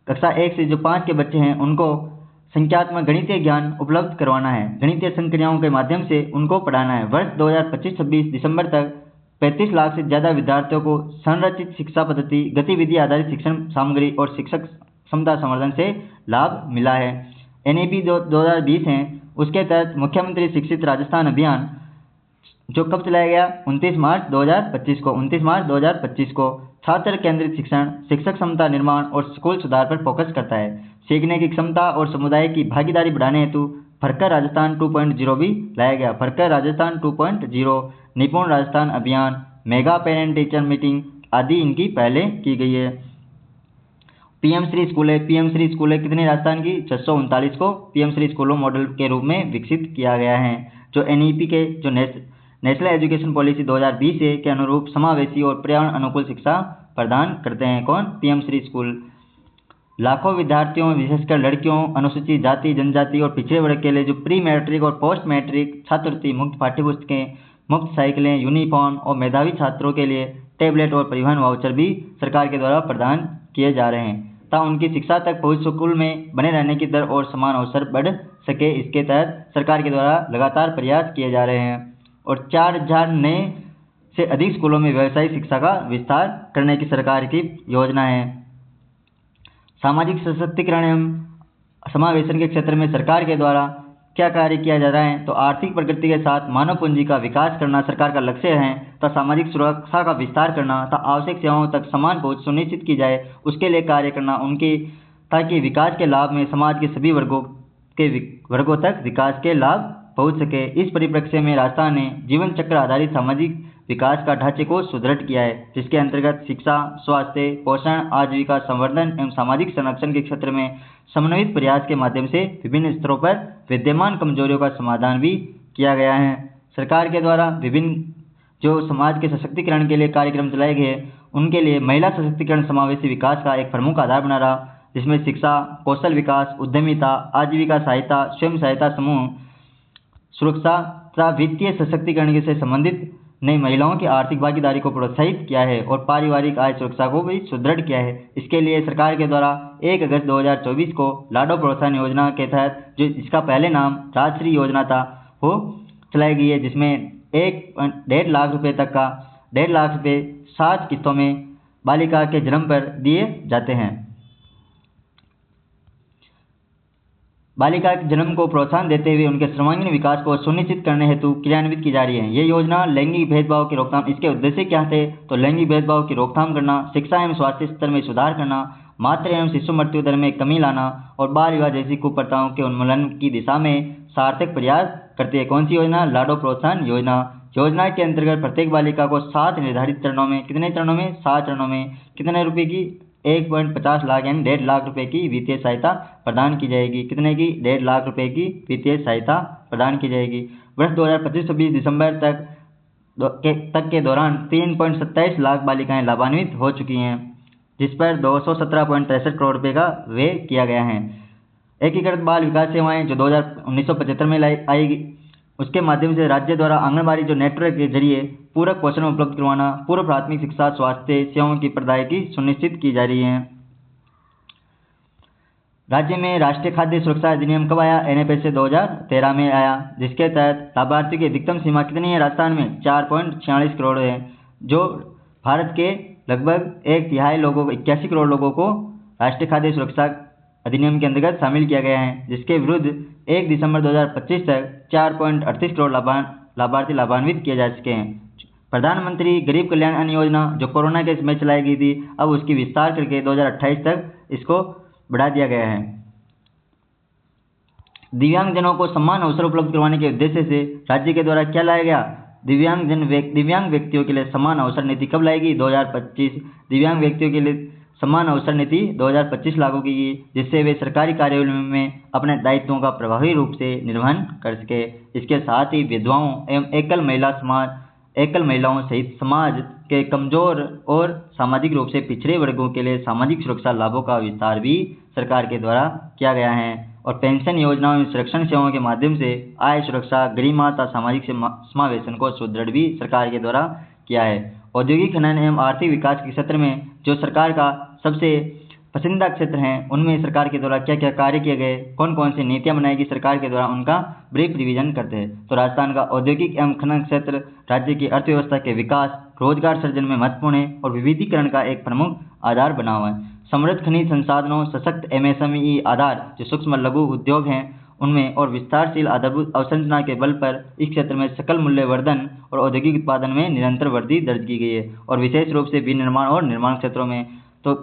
कक्षा 1 से जो 5 के बच्चे हैं, उनको संख्यात्मक गणितीय ज्ञान उपलब्ध करवाना है। गणितीय संक्रियाओं के माध्यम से उनको पढ़ाना है। वर्ष 2025-26 दिसंबर तक 35 लाख से ज़्यादा विद्यार्थियों को संरचित शिक्षा पद्धति, गतिविधि आधारित शिक्षण सामग्री और शिक्षक क्षमता संवर्धन से लाभ मिला है। NEP 2020 है, उसके तहत मुख्यमंत्री शिक्षित राजस्थान अभियान जो कब चलाया गया? 29 मार्च 2025 को। 29 मार्च 2025 को छात्र केंद्रित शिक्षण, शिक्षक क्षमता निर्माण और स्कूल सुधार पर फोकस करता है। सीखने की क्षमता और समुदाय की भागीदारी बढ़ाने हेतु फरकर राजस्थान 2.0 भी लाया गया। फरकर राजस्थान 2.0, निपुण राजस्थान अभियान, मेगा पेरेंट टीचर मीटिंग आदि इनकी पहले की गई है। PM श्री स्कूलें, PM श्री स्कूलें कितनी राजस्थान की? 639 को PM श्री स्कूलों मॉडल के रूप में विकसित किया गया है। जो NEP के जो नेशनल एजुकेशन पॉलिसी 2020 के अनुरूप समावेशी और पर्यावरण अनुकूल शिक्षा प्रदान करते हैं। कौन? PM Shri school. लाखों विद्यार्थियों, विशेषकर लड़कियों, अनुसूचित जाति, जनजाति और पिछड़े वर्ग के लिए जो प्री मैट्रिक और पोस्ट मैट्रिक छात्रवृत्ति, मुफ्त पाठ्यपुस्तकें, मुफ्त साइकिलें, यूनिफॉर्म और मेधावी छात्रों के लिए टैबलेट और परिवहन वाउचर भी सरकार के द्वारा प्रदान किए जा रहे हैं, ताकि उनकी शिक्षा तक पहुंच स्कूल में बने रहने की दर और समान अवसर बढ़ सके। इसके तहत सरकार के द्वारा लगातार प्रयास किए जा रहे हैं। और 4000 नए से अधिक स्कूलों में व्यावसायिक शिक्षा का विस्तार करने की सरकार की योजना है। सामाजिक सशक्तिकरण एवं समावेशन के क्षेत्र में सरकार के द्वारा क्या कार्य किया जा रहा है? तो आर्थिक प्रगति के साथ मानव पूंजी का विकास करना सरकार का लक्ष्य है। तथा सामाजिक सुरक्षा का विस्तार करना तथा आवश्यक सेवाओं तक समान पहुंच सुनिश्चित की जाए, उसके लिए कार्य करना, ताकि विकास के लाभ में समाज के सभी वर्गों तक विकास के लाभ पहुंच सके। इस परिप्रेक्ष्य में राजस्थान ने जीवन चक्र आधारित सामाजिक विकास का ढांचे को सुदृढ़ किया है, जिसके अंतर्गत शिक्षा, स्वास्थ्य, पोषण, आजीविका संवर्धन एवं सामाजिक संरक्षण के क्षेत्र में समन्वित प्रयास के माध्यम से विभिन्न स्तरों पर विद्यमान कमजोरियों का समाधान भी किया गया है। सरकार के द्वारा विभिन्न जो समाज के सशक्तिकरण के लिए कार्यक्रम चलाए गए, उनके लिए महिला सशक्तिकरण समावेशी विकास का एक प्रमुख आधार बना रहा, जिसमें शिक्षा, कौशल विकास, उद्यमिता, आजीविका सहायता, स्वयं सहायता समूह, सुरक्षा तथा वित्तीय सशक्तिकरण से संबंधित नई महिलाओं की आर्थिक भागीदारी को प्रोत्साहित किया है और पारिवारिक आय सुरक्षा को भी सुदृढ़ किया है। इसके लिए सरकार के द्वारा 1 अगस्त 2024 को लाडो प्रोत्साहन योजना के तहत, जो इसका पहले नाम राजश्री योजना था, वो चलाई गई है, जिसमें 1.5 लाख रुपये तक का 1.5 लाख रुपये 7 किस्तों में बालिका के जन्म पर दिए जाते हैं। बालिका के जन्म को प्रोत्साहन देते हुए उनके सर्वांगीण विकास को सुनिश्चित करने हेतु क्रियान्वित की जा रही है। ये योजना लैंगिक भेदभाव की रोकथाम, इसके उद्देश्य क्या थे? तो लैंगिक भेदभाव की रोकथाम करना, शिक्षा एवं स्वास्थ्य स्तर में सुधार करना, मातृ एवं शिशु मृत्यु दर में कमी लाना और बाल विवाह जैसी कुप्रथाओं के उन्मूलन की दिशा में सार्थक प्रयास करती है। कौन सी योजना? लाडो प्रोत्साहन योजना। योजना के अंतर्गत प्रत्येक बालिका को 7 निर्धारित चरणों में, कितने चरणों में? 7 चरणों में कितने रुपए की? 1.50 लाख यानी 1.5 लाख रुपए की वित्तीय सहायता प्रदान की जाएगी। कितने की? 1.5 लाख रुपए की वित्तीय सहायता प्रदान की जाएगी। वर्ष 2025-26 दिसंबर तक के दौरान 3.27 लाख बालिकाएं लाभान्वित हो चुकी हैं, जिस पर 217.63 करोड़ रुपए का व्यय किया गया है। एकीकृत बाल विकास सेवाएं जो 1975 में उसके माध्यम से राज्य द्वारा आंगनबाड़ी जो नेटवर्क के जरिए पूरक पोषण उपलब्ध करवाना, पूर्व प्राथमिक शिक्षा, स्वास्थ्य सेवाओं की प्रदायगी सुनिश्चित की जा रही है। राज्य में राष्ट्रीय खाद्य सुरक्षा अधिनियम कब आया? NFSA 2013 में आया, जिसके तहत लाभार्थी की अधिकतम सीमा कितनी है? राजस्थान में 4.46 करोड़ है, जो भारत के लगभग 1/3 लोगों को 81 करोड़ लोगों को राष्ट्रीय खाद्य सुरक्षा अधिनियम के अंतर्गत शामिल किया गया है, जिसके विरुद्ध 1 दिसंबर 2025 तक 4.38 करोड़ लाभार्थी लाभान्वित किए जा चुके हैं। प्रधानमंत्री गरीब कल्याण अन्न योजना जो कोरोना के समय चलाई गई थी, अब उसकी विस्तार करके 2028 तक इसको बढ़ा दिया गया है। दिव्यांगजनों को समान अवसर उपलब्ध करवाने के उद्देश्य से राज्य के द्वारा क्या लाया गया? दिव्यांग व्यक्तियों के लिए समान अवसर नीति कब लाएगी? 2025। दिव्यांग व्यक्तियों के लिए समान अवसर नीति 2025 लागू की गई, जिससे वे सरकारी कार्यालयों में अपने दायित्वों का प्रभावी रूप से निर्वहन कर सके। इसके साथ ही विधवाओं एवं एकल महिलाओं सहित समाज के कमजोर और सामाजिक रूप से पिछड़े वर्गों के लिए सामाजिक सुरक्षा लाभों का विस्तार भी सरकार के द्वारा किया गया है। और पेंशन योजनाओं एवं संरक्षण सेवाओं के माध्यम से आय सुरक्षा, गरिमा तथा सामाजिक समावेशन को सुदृढ़ भी सरकार के द्वारा किया है। औद्योगिक खनन एवं आर्थिक विकास के क्षेत्र में जो सरकार का सबसे पसंदीदा क्षेत्र हैं, उनमें सरकार के द्वारा क्या क्या कार्य किए गए, कौन कौन सी नीतियां बनाएगी सरकार के द्वारा, उनका ब्रीफ रिवीजन करते हैं। तो राजस्थान का औद्योगिक एवं खनन क्षेत्र राज्य की अर्थव्यवस्था के विकास, रोजगार सृजन में महत्वपूर्ण है और विविधीकरण का एक प्रमुख आधार बना हुआ है। समृद्ध खनिज संसाधनों, सशक्त MSME आधार जो सूक्ष्म लघु उद्योग हैं उनमें और विस्तारशील आधारभूत अवसंरचना के बल पर इस क्षेत्र में सकल मूल्य वर्धन और औद्योगिक उत्पादन में निरंतर वृद्धि दर्ज की गई है। और विशेष रूप से विनिर्माण और निर्माण क्षेत्रों में तो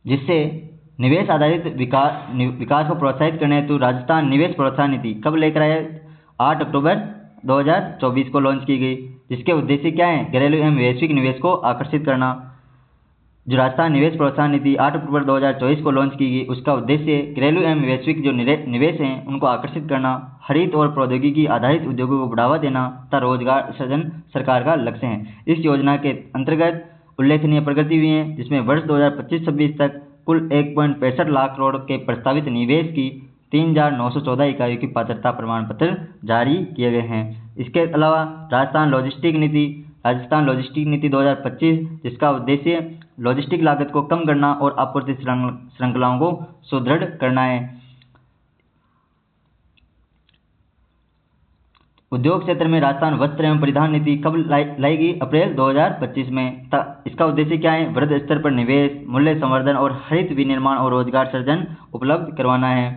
जिससे निवेश आधारित विकास को प्रोत्साहित करने हेतु राजस्थान निवेश प्रोत्साहन नीति कब लेकर आया? 8 अक्टूबर 2024 को लॉन्च की गई, जिसके उद्देश्य क्या है? घरेलू एवं वैश्विक निवेश को आकर्षित करना। जो राजस्थान निवेश प्रोत्साहन नीति 8 अक्टूबर 2024 को लॉन्च की गई, उसका उद्देश्य घरेलू एवं वैश्विक जो निवेश हैं उनको आकर्षित करना, हरित और प्रौद्योगिकी आधारित उद्योगों को बढ़ावा देना तथा रोजगार सृजन सरकार का लक्ष्य है। इस योजना के अंतर्गत उल्लेखनीय प्रगति हुई है, जिसमें वर्ष 2025-26 तक कुल 1.65 लाख करोड़ के प्रस्तावित निवेश की 3,914 इकाइयों की पात्रता प्रमाण पत्र जारी किए गए हैं। इसके अलावा राजस्थान लॉजिस्टिक नीति 2025, जिसका उद्देश्य लॉजिस्टिक लागत को कम करना और आपूर्ति श्रृंखलाओं को सुदृढ़ करना है। उद्योग क्षेत्र में राजस्थान वस्त्र एवं परिधान नीति कब लाएगी? अप्रैल 2025 में। इसका उद्देश्य क्या है? वृहद स्तर पर निवेश, मूल्य संवर्धन और हरित विनिर्माण और रोजगार सृजन उपलब्ध करवाना है।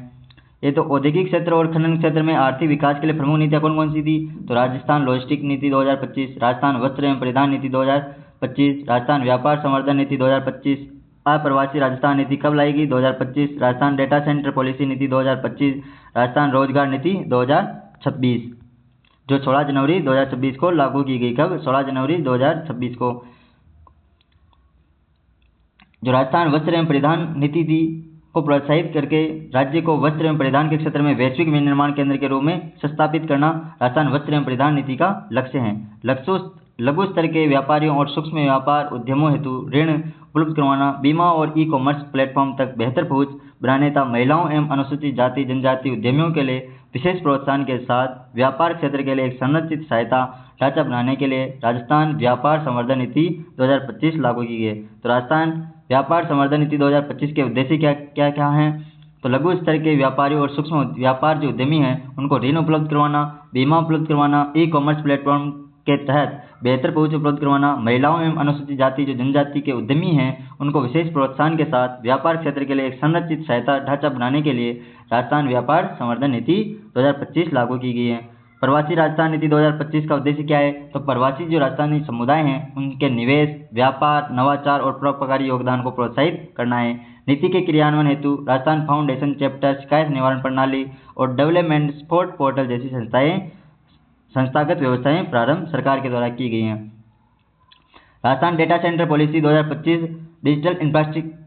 ये तो औद्योगिक क्षेत्र और खनन क्षेत्र में आर्थिक विकास के लिए प्रमुख नीतियां कौन कौन सी थी? तो राजस्थान लॉजिस्टिक नीति 2025, राजस्थान वस्त्र एवं परिधान नीति 2025, राजस्थान व्यापार संवर्धन नीति 2025, अप्रवासी राजस्थान नीति कब लाएगी? 2025, राजस्थान डेटा सेंटर पॉलिसी नीति 2025, राजस्थान रोजगार नीति 2026, जो 16 जनवरी 2026 को लागू की गई। कब? 16 जनवरी 2026 को। जो राजस्थान वस्त्र एवं परिधान नीति थी को प्रोत्साहित करके राज्य को वस्त्र एवं परिधान के क्षेत्र में वैश्विक विनिर्माण केंद्र के रूप में स्थापित करना राजस्थान वस्त्र एवं परिधान नीति का लक्ष्य है। लघु स्तर के व्यापारियों और सूक्ष्म व्यापार उद्यमों हेतु ऋण उपलब्ध करवाना, बीमा और ई-कॉमर्स प्लेटफॉर्म तक बेहतर पहुंच बनाने तथा महिलाओं एवं अनुसूचित जाति जनजाति उद्यमियों के लिए विशेष प्रोत्साहन के साथ व्यापार क्षेत्र के लिए एक संरचित सहायता ढांचा बनाने के लिए राजस्थान व्यापार संवर्धन नीति 2025 लागू की गई। तो राजस्थान व्यापार संवर्धन नीति 2025 के उद्देश्य क्या हैं? तो लघु स्तर के व्यापारी और सूक्ष्म व्यापार जो उद्यमी हैं उनको ऋण उपलब्ध करवाना, बीमा उपलब्ध करवाना, ई-कॉमर्स प्लेटफॉर्म के तहत बेहतर पहुंच उपलब्ध करवाना, महिलाओं एवं अनुसूचित जाति जो जनजाति के उद्यमी हैं उनको विशेष प्रोत्साहन के साथ व्यापार क्षेत्र के लिए एक संरचित सहायता ढांचा बनाने के लिए राजस्थान व्यापार संवर्धन नीति 2025 लागू की गई है। प्रवासी राजस्थान नीति 2025 का उद्देश्य क्या है? तो प्रवासी जो राजस्थानी समुदाय हैं उनके निवेश, व्यापार, नवाचार और परोपकारी योगदान को प्रोत्साहित करना है। नीति के क्रियान्वयन हेतु राजस्थान फाउंडेशन चैप्टर, शिकायत निवारण प्रणाली और डेवलपमेंट सपोर्ट पोर्टल जैसी संस्थागत व्यवस्थाएं प्रारंभ सरकार के द्वारा की गई हैं। Rajasthan data centre policy 2025 digital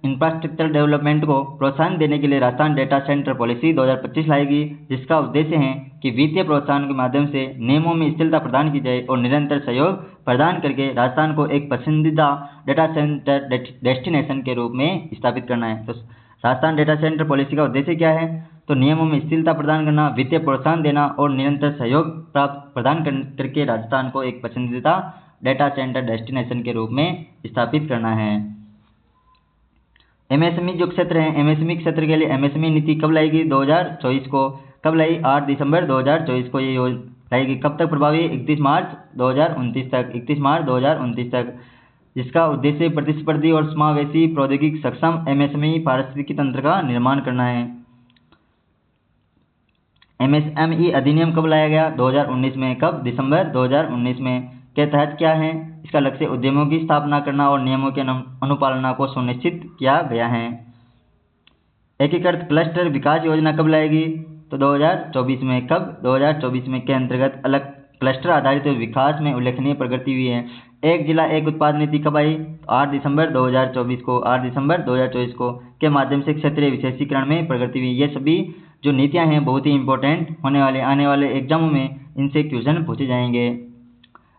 infrastructure development को प्रोत्साहन देने के लिए राजस्थान डेटा सेंटर पॉलिसी 2025 लाएगी, जिसका उद्देश्य है कि वित्तीय प्रोत्साहन के माध्यम से नियमों में स्थिरता प्रदान की जाए और निरंतर सहयोग प्रदान करके राजस्थान को एक पसंदीदा डेटा सेंटर डेस्टिनेशन के रूप में स्थापित करना है। तो राजस्थान डेटा सेंटर पॉलिसी का उद्देश्य क्या है? तो नियमों में स्थिरता प्रदान करना, वित्तीय प्रोत्साहन देना और निरंतर सहयोग प्राप्त प्रदान करके राजस्थान को एक पसंदीदा डेटा सेंटर डेस्टिनेशन के रूप में स्थापित करना है। एमएसएमई जो क्षेत्र है, एमएसएमई क्षेत्र के लिए एमएसएमई नीति कब लाएगी? 2024 को। कब लाई? 8 दिसंबर 2024 को ये लाएगी। कब तक प्रभावी? 31 मार्च 2029 तक। 31 मार्च 2029 तक। जिसका उद्देश्य प्रतिस्पर्धी और समावेशी प्रौद्योगिकी सक्षम एमएसएमई पारिस्थितिकी तंत्र का निर्माण करना है। एमएसएमई अधिनियम कब लाया गया? 2019 में। कब? दिसंबर 2019 में। के तहत क्या है इसका लक्ष्य? उद्यमों की स्थापना करना और नियमों के अनुपालना को सुनिश्चित किया गया है। एकीकृत क्लस्टर विकास योजना कब लाएगी? तो 2024 में। कब? 2024 में। के अंतर्गत अलग क्लस्टर आधारित विकास में उल्लेखनीय प्रगति हुई है। एक जिला एक उत्पाद नीति कब आई? 8 दिसंबर 2024 को। 8 दिसंबर 2024 को। के माध्यम से क्षेत्रीय विशेषीकरण में प्रगति हुई। ये सभी जो नीतियां हैं बहुत ही इंपॉर्टेंट होने वाले आने वाले एग्जामों में इनसे क्वेश्चन पूछे जाएंगे।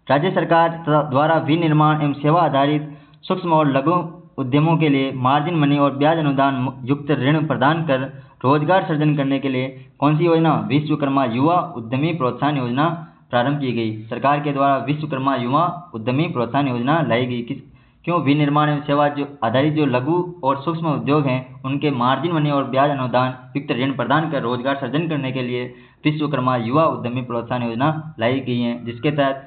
राज्य सरकार द्वारा विनिर्माण एवं सेवा आधारित सूक्ष्म और लघु उद्यमों के लिए मार्जिन मनी और ब्याज अनुदान युक्त ऋण प्रदान कर रोजगार सृजन करने के लिए कौन सी योजना? विश्वकर्मा युवा उद्यमी प्रोत्साहन योजना प्रारंभ की गई। सरकार के द्वारा विश्वकर्मा युवा उद्यमी प्रोत्साहन योजना लाई गई। क्यों? विनिर्माण एवं सेवा जो आधारित जो लघु और सूक्ष्म उद्योग हैं उनके मार्जिन मनी और ब्याज अनुदान युक्त ऋण प्रदान कर रोजगार सृजन करने के लिए विश्वकर्मा युवा उद्यमी प्रोत्साहन योजना लाई गई है, जिसके तहत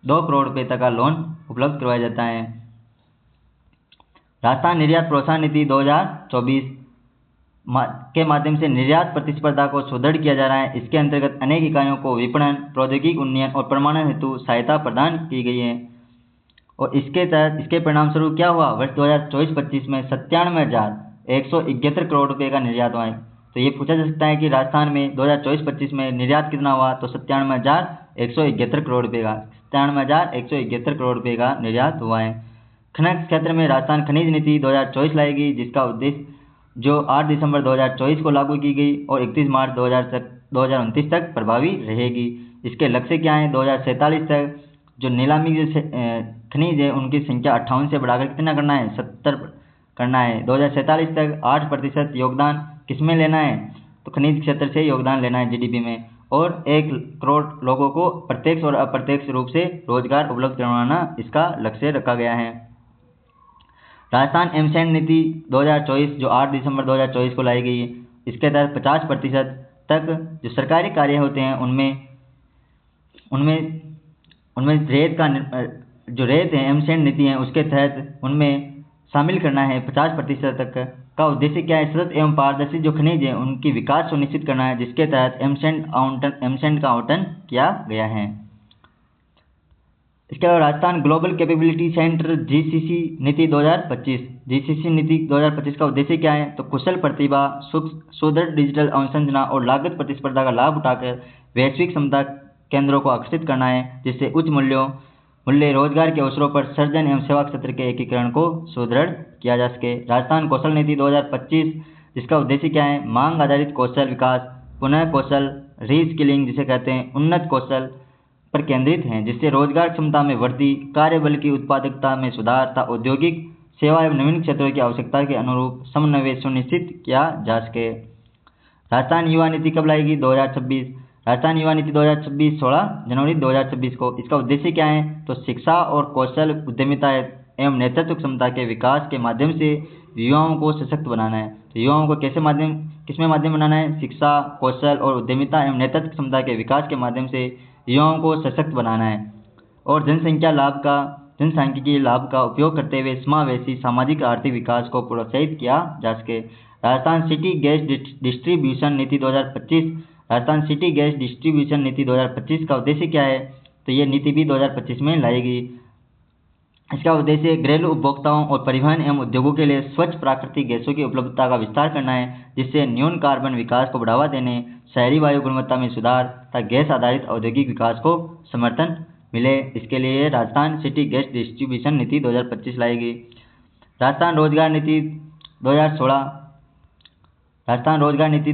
2 करोड़ रुपये तक का लोन उपलब्ध करवाया जाता है। राजस्थान निर्यात प्रोत्साहन नीति 2024 के माध्यम से निर्यात प्रतिस्पर्धा को सुदृढ़ किया जा रहा है। इसके अंतर्गत अनेक इकाइयों को विपणन, प्रौद्योगिकी उन्नयन और प्रमाणन हेतु सहायता प्रदान की गई है। और इसके तहत इसके परिणाम स्वरूप क्या हुआ? वर्ष 2024-25 में 97,171 करोड़ रुपये का निर्यात हुआ है। तो ये पूछा जा सकता है कि राजस्थान में 2024-25 में निर्यात कितना हुआ? तो 97,171 करोड़ रुपये का 97,171 करोड़ रुपये का निर्यात हुआ है। खनन क्षेत्र में राजस्थान खनिज नीति 2024 लाएगी, जिसका उद्देश्य जो 8 दिसंबर 2024 को लागू की गई और 31 मार्च 2029 तक प्रभावी रहेगी। इसके लक्ष्य क्या है? 2047 तक जो नीलामी खनिज है उनकी संख्या 58 से बढ़ाकर कितना करना है? 70 करना है। 2047 तक 8% योगदान किसमें लेना है? तो खनिज क्षेत्र से योगदान लेना है जीडीपी में। और 1 करोड़ लोगों को प्रत्यक्ष और अप्रत्यक्ष रूप से रोजगार उपलब्ध करवाना इसका लक्ष्य रखा गया है। राजस्थान एमसेंड नीति 2024 जो 8 दिसंबर 2024 को लाई गई है, इसके तहत 50% तक जो सरकारी कार्य होते हैं उनमें रेत का जो रेत है एमसेंड नीति है उसके तहत उनमें शामिल करना है 50% तक का उद्देश्य क्या है? सतत एवं पारदर्शी जो खनिज है उनकी विकास सुनिश्चित करना है, जिसके तहत एमसेंड का आवंटन किया गया है। इसके अलावा Rajasthan global capability centre GCC नीति 2025 जीसीसी नीति 2025 का उद्देश्य क्या है? तो कुशल प्रतिभा, सुदृढ़ डिजिटल अवसंरचना और लागत प्रतिस्पर्धा का लाभ उठाकर वैश्विक क्षमता केंद्रों को आकर्षित करना है, जिससे उच्च मूल्य रोजगार के अवसरों पर सृजन एवं सेवा क्षेत्र के एकीकरण को सुदृढ़ किया जा सके। राजस्थान कौशल नीति 2025 जिसका उद्देश्य क्या है? मांग आधारित कौशल विकास, पुनः कौशल, रीस्किलिंग जिसे कहते हैं, उन्नत कौशल पर केंद्रित हैं, जिससे रोजगार क्षमता में वृद्धि, कार्यबल की उत्पादकता में सुधार तथा औद्योगिक सेवा एवं नवीन क्षेत्रों की आवश्यकता के अनुरूप समन्वय सुनिश्चित किया जा सके। राजस्थान युवा नीति कब लाएगी? 2026 राजस्थान युवा नीति 2026 16 जनवरी 2026 को। इसका उद्देश्य क्या है? तो शिक्षा और कौशल, उद्यमिता एवं नेतृत्व क्षमता के विकास के माध्यम से युवाओं को सशक्त बनाना है। तो युवाओं को किसमें माध्यम बनाना है? शिक्षा, कौशल और उद्यमिता एवं नेतृत्व क्षमता के विकास के माध्यम से युवाओं को सशक्त बनाना है और जनसांख्यिकीय लाभ का उपयोग करते हुए समावेशी सामाजिक आर्थिक विकास को प्रोत्साहित किया जा सके। राजस्थान सिटी गैस डिस्ट्रीब्यूशन नीति 2025 राजस्थान सिटी गैस डिस्ट्रीब्यूशन नीति 2025 का उद्देश्य क्या है? तो ये नीति भी 2025 में लाएगी। इसका उद्देश्य घरेलू उपभोक्ताओं और परिवहन एवं उद्योगों के लिए स्वच्छ प्राकृतिक गैसों की उपलब्धता का विस्तार करना है, जिससे न्यून कार्बन विकास को बढ़ावा देने, शहरी वायु गुणवत्ता में सुधार तथा गैस आधारित औद्योगिक विकास को समर्थन मिले। इसके लिए राजस्थान सिटी गैस डिस्ट्रीब्यूशन नीति 2025 लाएगी। राजस्थान रोजगार नीति 2016 राजस्थान रोजगार नीति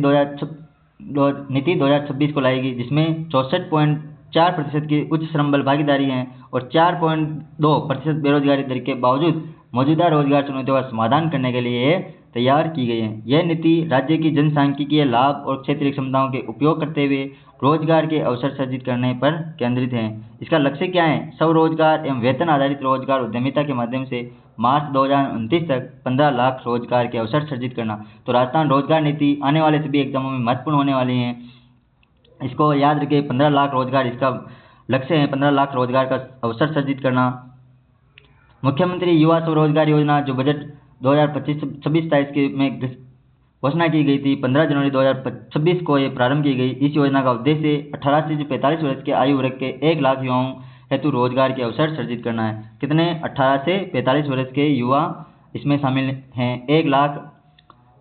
2026 को लाएगी, जिसमें 64.4% की उच्च श्रम बल भागीदारी है और 4.2% बेरोजगारी दर के बावजूद मौजूदा रोजगार चुनौतियों का समाधान करने के लिए तैयार की गई है। यह नीति राज्य की जनसांख्यिकीय लाभ और क्षेत्रीय क्षमताओं के उपयोग करते हुए रोजगार के अवसर सृजित करने पर केंद्रित है। इसका लक्ष्य क्या है? स्वरोजगार एवं वेतन आधारित रोजगार उद्यमिता के माध्यम से मार्च 2029 तक 15 लाख रोजगार के अवसर सृजित करना। तो राजस्थान रोजगार नीति आने वाले सभी एग्जामों में महत्वपूर्ण होने वाली है, इसको याद रखिए। 15 लाख रोजगार इसका लक्ष्य है, 15 लाख रोजगार का अवसर सृजित करना। मुख्यमंत्री युवा स्वरोजगार योजना जो बजट 2025-26 के में घोषणा की गई थी, 15 जनवरी 2026 को ये प्रारंभ की गई। इस योजना का उद्देश्य 18 से 45 वर्ष के आयु वर्ग के 1 लाख युवाओं हेतु रोजगार के अवसर सृजित करना है। कितने? 18 से 45 वर्ष के युवा इसमें शामिल हैं। 1 लाख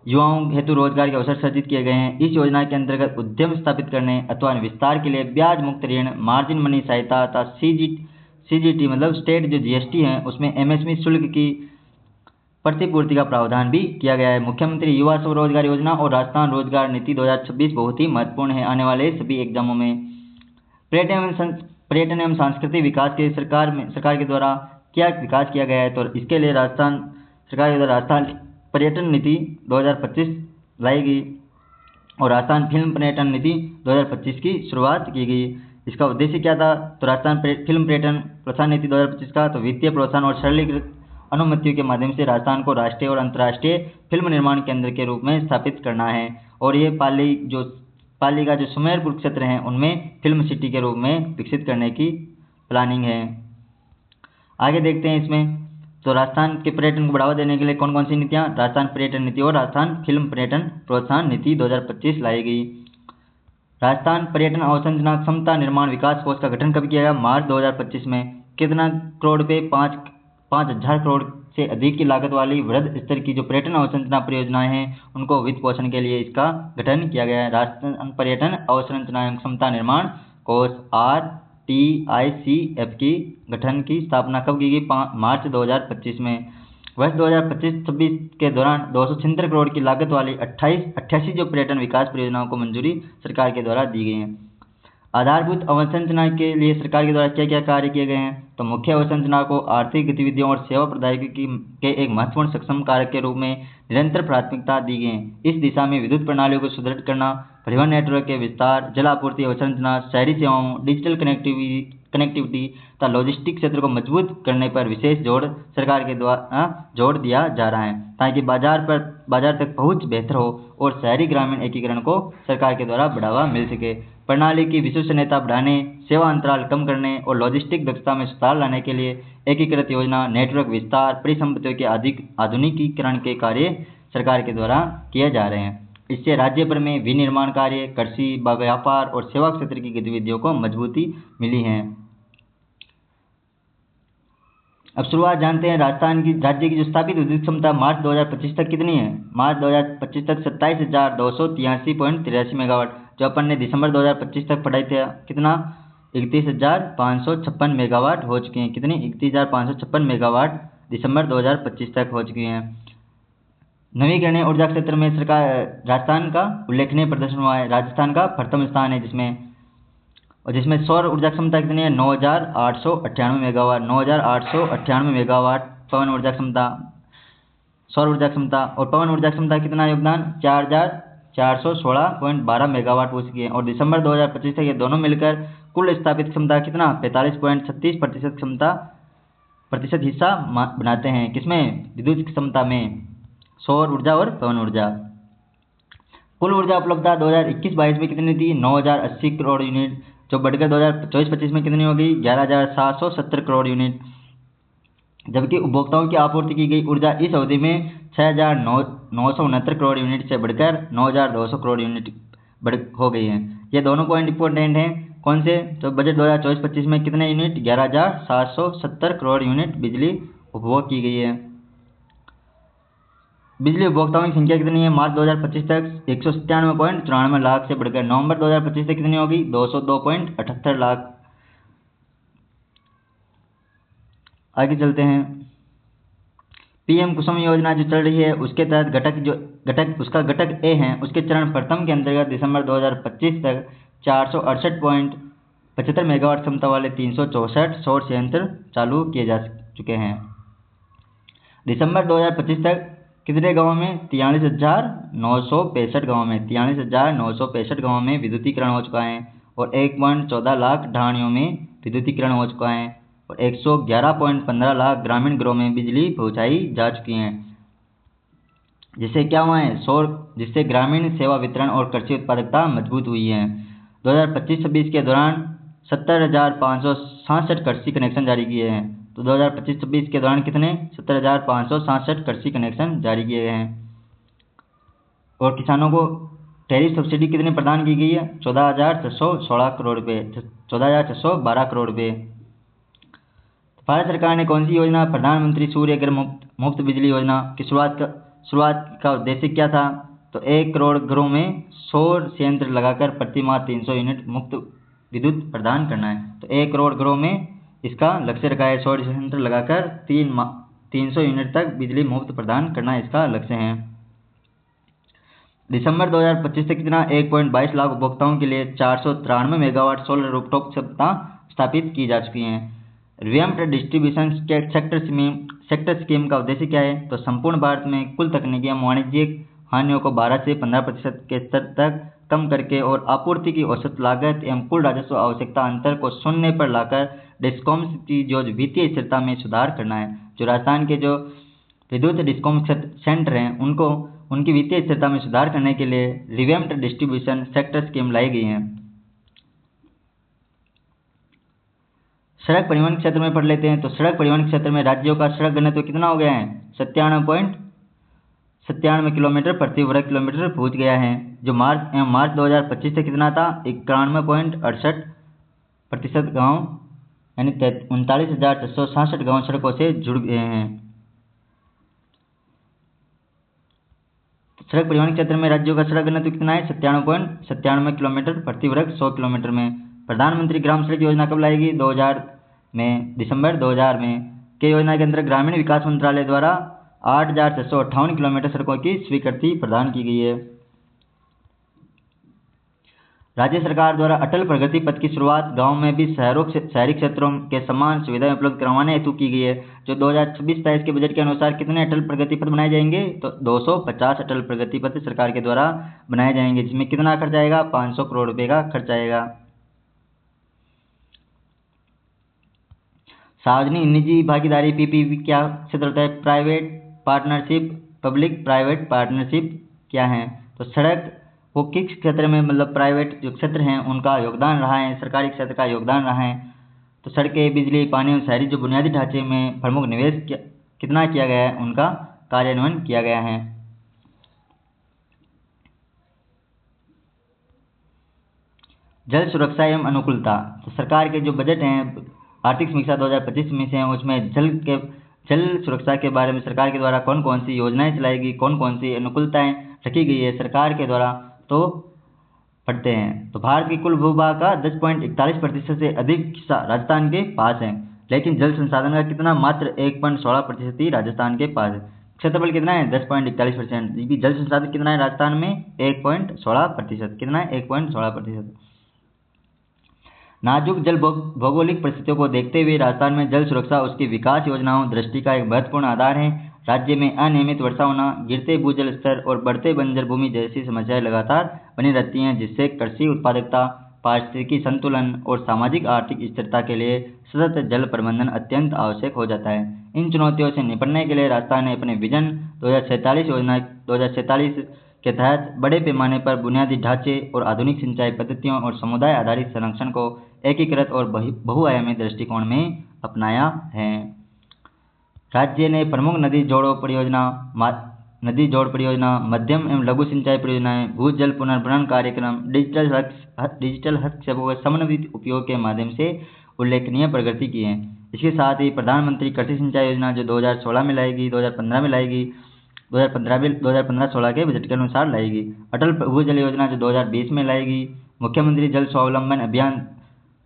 युवाओं हेतु रोजगार के अवसर सृजित किए गए हैं। इस योजना के अंतर्गत उद्यम स्थापित करने अथवा विस्तार के लिए ब्याज मुक्त ऋण, मार्जिन मनी सहायता तथा सीजीटी मतलब स्टेट जो जीएसटी है उसमें एमएसएमई शुल्क की प्रतिपूर्ति का प्रावधान भी किया गया है। मुख्यमंत्री युवा स्वरोजगार योजना और राजस्थान रोजगार नीति 2026 बहुत ही महत्वपूर्ण है आने वाले सभी एग्जामों में। पर्यटन एवं सांस्कृतिक विकास के सरकार के द्वारा क्या विकास किया गया है? तो इसके लिए राजस्थान सरकार के द्वारा राजस्थान पर्यटन नीति 2025 लाई गई और राजस्थान फिल्म पर्यटन नीति 2025 की शुरुआत की गई। इसका उद्देश्य क्या था? तो राजस्थान फिल्म पर्यटन प्रोत्साहन नीति 2025 का तो वित्तीय प्रोत्साहन और सरलीकृत अनुमतियों के माध्यम से राजस्थान को राष्ट्रीय और अंतर्राष्ट्रीय फिल्म निर्माण केंद्र के रूप में स्थापित करना है। और ये पाली का जो सुमेरपुर क्षेत्र है उनमें फिल्म सिटी के रूप में विकसित करने की प्लानिंग है। आगे देखते हैं इसमें, तो राजस्थान के पर्यटन को बढ़ावा देने के लिए कौन कौन सी नीतियाँ? राजस्थान पर्यटन नीति और राजस्थान फिल्म पर्यटन प्रोत्साहन नीति 2025 लाई गई। राजस्थान पर्यटन अवसंरचना क्षमता निर्माण विकास कोष का गठन कब किया गया? मार्च 2025 में। कितना करोड़ पे? 5,000 करोड़ से अधिक की लागत वाली वृहद स्तर की जो पर्यटन अवसंरचना परियोजनाएं हैं उनको वित्त पोषण के लिए इसका गठन किया गया है। राजस्थान पर्यटन अवसंरचना एवं क्षमता निर्माण कोष RTICF की गठन की स्थापना कब की गई? मार्च 2025 में। वर्ष 2025-26 के दौरान 276 करोड़ की लागत वाली 88 जो पर्यटन विकास परियोजनाओं को मंजूरी सरकार के द्वारा दी गई है। आधारभूत अवसंरचना के लिए सरकार के द्वारा क्या क्या कार्य किए गए हैं? तो मुख्य अवसंरचना को आर्थिक गतिविधियों और सेवा प्रदायकी के एक महत्वपूर्ण सक्षम कारक के रूप में निरंतर प्राथमिकता दी गई है। इस दिशा में विद्युत प्रणालियों को सुदृढ़ करना, परिवहन नेटवर्क के विस्तार, जल आपूर्ति अवसंरचना, शहरी सेवाओं, डिजिटल कनेक्टिविटी तथा लॉजिस्टिक क्षेत्र को मजबूत करने पर विशेष सरकार के द्वारा जोर दिया जा रहा है ताकि बाजार तक पहुंच बेहतर हो और शहरी ग्रामीण एकीकरण को सरकार के द्वारा बढ़ावा मिल सके। प्रणाली की विश्वसनीयता बढ़ाने, सेवा अंतराल कम करने और लॉजिस्टिक दक्षता में सुधार लाने के लिए एकीकृत योजना, नेटवर्क विस्तार, परिसंपत्तियों के अधिक आधुनिकीकरण के कार्य सरकार के द्वारा किए जा रहे हैं। इससे राज्य भर में विनिर्माण कार्य, कृषि, व्यापार और सेवा क्षेत्र की गतिविधियों को मजबूती मिली है। अब शुरुआत जानते हैं राजस्थान की राज्य की जो स्थापित विद्युत क्षमता मार्च 2025 तक कितनी है? मार्च 2025 तक 27,283.83 मेगावाट, जो अपन ने दिसंबर 2025 तक पढ़ाई थे कितना? 31,556 मेगावाट हो चुकी हैं। कितनी? 31,556 मेगावाट दिसंबर 2025 तक हो चुकी हैं। नवीकरणीय ऊर्जा क्षेत्र में सरकार राजस्थान का उल्लेखनीय प्रदर्शन हुआ है। राजस्थान का प्रथम स्थान है जिसमें सौर ऊर्जा क्षमता कितनी है? 9,898 मेगावाट। 9,898 मेगावाट पवन ऊर्जा क्षमता, सौर ऊर्जा क्षमता। और पवन ऊर्जा क्षमता कितना योगदान? 4,416.12 मेगावाट हो चुकी है। और दिसंबर 2025 तक ये दोनों मिलकर कुल स्थापित क्षमता कितना? 45.36% हिस्सा बनाते हैं। किसमें? विद्युत क्षमता में, सौर ऊर्जा और पवन ऊर्जा। कुल ऊर्जा उपलब्धता 2021-22 में कितनी थी? 9,080 करोड़ यूनिट, जो बढ़कर 2024-25 में कितनी होगी? 11,770 करोड़ यूनिट। जबकि उपभोक्ताओं की आपूर्ति की गई ऊर्जा इस अवधि में 6,969 करोड़ यूनिट से बढ़कर 9,200 करोड़ यूनिट हो गई है। ये दोनों पॉइंट इंपॉर्टेंट हैं। कौन से? तो बजट 2024-25 में कितने यूनिट? 11,770 करोड़ यूनिट बिजली उपभोग की गई है। बिजली उपभोक्ताओं की संख्या कितनी है? मार्च 2025 तक 197.94 लाख से बढ़कर नवंबर 2025 तक कितनी होगी? 202.78 लाख। आगे चलते हैं। पीएम कुसुम योजना जो चल रही है उसके तहत उसका घटक ए है, उसके चरण प्रथम के अंतर्गत दिसंबर 2025 तक 468.75 मेगावाट क्षमता वाले 364 सौर संयंत्र चालू किए जा चुके हैं। दिसंबर 2025 तक कितने गाँव में? 43,965 गाँव में, 43,965 गाँव में विद्युतीकरण हो चुका है और 1.14 लाख ढाणियों में विद्युतीकरण हो चुका है और 111.15 लाख ग्रामीण घरों में बिजली पहुंचाई जा चुकी है। जिससे क्या हुआ है? जिससे ग्रामीण सेवा वितरण और कृषि उत्पादकता मजबूत हुई है। 2025-26 के दौरान 70,566 कृषि कनेक्शन जारी किए हैं। तो 2025-26 के दौरान कितने? 70,566 कृषि कनेक्शन जारी किए गए हैं। और किसानों को टैरिफ सब्सिडी कितनी प्रदान की गई है? 14,616 करोड़ रुपये, 14,612 करोड़ रुपये। भारत सरकार ने कौन सी योजना, प्रधानमंत्री सूर्य घर मुफ्त बिजली योजना की शुरुआत का उद्देश्य क्या था? तो 1 करोड़ घरों में सौर संयंत्र लगाकर प्रति माह 300 यूनिट मुफ्त विद्युत प्रदान करना है। तो 1 करोड़ घरों में इसका लक्ष्य रखा है। सौर संयंत्र लगाकर 300 यूनिट तक बिजली मुफ्त प्रदान करना इसका लक्ष्य है। दिसंबर 2025 तक कितना? 1.22 लाख उपभोक्ताओं के लिए 493 मेगावाट सोलर रूफटॉप क्षमता स्थापित की जा चुकी है। रिवैम्प्ड डिस्ट्रीब्यूशन सेक्टर स्कीम का उद्देश्य क्या है? तो संपूर्ण भारत में कुल तकनीकी एवं वाणिज्यिक हानियों को 12 से 15% के स्तर तक कम करके और आपूर्ति की औसत लागत एवं कुल राजस्व आवश्यकता अंतर को शून्य पर लाकर डिस्कॉम्स की जो वित्तीय स्थिरता में सुधार करना है। जो राजस्थान के जो विद्युत डिस्कॉम सेंटर हैं उनकी वित्तीय स्थिरता में सुधार करने के लिए रिवैम्प्ड डिस्ट्रीब्यूशन सेक्टर स्कीम लाई गई है। सड़क परिवहन क्षेत्र में पढ़ लेते हैं। तो सड़क परिवहन क्षेत्र में राज्यों का सड़क घनत्व कितना हो गया है? 97.97 किलोमीटर प्रति वर्ग किलोमीटर पहुंच गया है। जो मार्च 2025 से कितना था? 91.68% गाँव यानी 39,666 गाँव सड़कों से जुड़ गए हैं। सड़क परिवहन क्षेत्र में राज्यों का सड़क घनत्व कितना है? 97.97 किलोमीटर प्रति वर्ग 100 किलोमीटर में। प्रधानमंत्री ग्राम सड़क योजना कब लाएगी? 2000 में, दिसंबर 2000 में। के योजना के अंदर ग्रामीण विकास मंत्रालय द्वारा 8,658 किलोमीटर सड़कों की स्वीकृति प्रदान की गई है। राज्य सरकार द्वारा अटल प्रगति पथ की शुरुआत गांव में भी शहरी क्षेत्रों के समान सुविधाएं उपलब्ध करवाने हेतु की गई है। जो 2026-27 के बजट के अनुसार कितने अटल प्रगति पथ बनाए जाएंगे? तो 250 अटल प्रगति पथ सरकार के द्वारा बनाए जाएंगे, जिसमें कितना खर्च आएगा? 500 करोड़ रुपए का खर्च आएगा। सार्वजनिक निजी भागीदारी पीपीपी क्या क्षेत्र होता है? Private partnership, public private partnership क्या है? तो सड़क वो किस क्षेत्र में, मतलब प्राइवेट जो क्षेत्र हैं उनका योगदान रहा है, सरकारी क्षेत्र का योगदान रहा है। तो सड़कें, बिजली, पानी और शहरी जो बुनियादी ढांचे में प्रमुख निवेश कितना किया गया है, उनका कार्यान्वयन किया गया है। जल सुरक्षा एवं अनुकूलता। तो सरकार के जो बजट हैं आर्थिक समीक्षा 2025 में से हैं, उसमें जल सुरक्षा के बारे में सरकार के द्वारा कौन कौन सी योजनाएं चलाई गई, कौन कौन सी अनुकूलताएं रखी गई है सरकार के द्वारा, तो पढ़ते हैं। तो भारत की कुल भूभाग का 10.41% से अधिक हिस्सा राजस्थान के पास है, लेकिन जल संसाधन का कितना? मात्र 1.16% ही राजस्थान के पास है। क्षेत्रफल कितना है? 10.41%। जल संसाधन कितना है राजस्थान में? 1.16%। कितना है? 1.16%। नाजुक जल भौगोलिक परिस्थितियों को देखते हुए राजस्थान में जल सुरक्षा उसकी विकास योजनाओं दृष्टि का एक महत्वपूर्ण आधार है। राज्य में अनियमित वर्षा होना, गिरते भूजल स्तर और बढ़ते बंजर भूमि जैसी समस्याएं लगातार बनी रहती हैं, जिससे कृषि उत्पादकता, पारिस्थितिकी संतुलन और सामाजिक आर्थिक स्थिरता के लिए सतत जल प्रबंधन अत्यंत आवश्यक हो जाता है। इन चुनौतियों से निपटने के लिए राजस्थान ने अपने विजन 2047 के तहत बड़े पैमाने पर बुनियादी ढांचे और आधुनिक सिंचाई पद्धतियों और समुदाय आधारित संरक्षण को एकीकृत और बहुआयामी दृष्टिकोण में अपनाया है। राज्य ने प्रमुख नदी जोड़ परियोजना, मध्यम एवं लघु सिंचाई परियोजनाएं, भूजल पुनर्भरण कार्यक्रम, डिजिटल हस्तक्षेपों के समन्वित उपयोग के माध्यम से उल्लेखनीय प्रगति की है। इसके साथ ही प्रधानमंत्री कृषि सिंचाई योजना जो 2016 में लाएगी, 2015 में लाएगी, 2015-16 के बजट के अनुसार लाएगी। अटल भूजल योजना जो 2020 में लाएगी। मुख्यमंत्री जल स्वावलंबन अभियान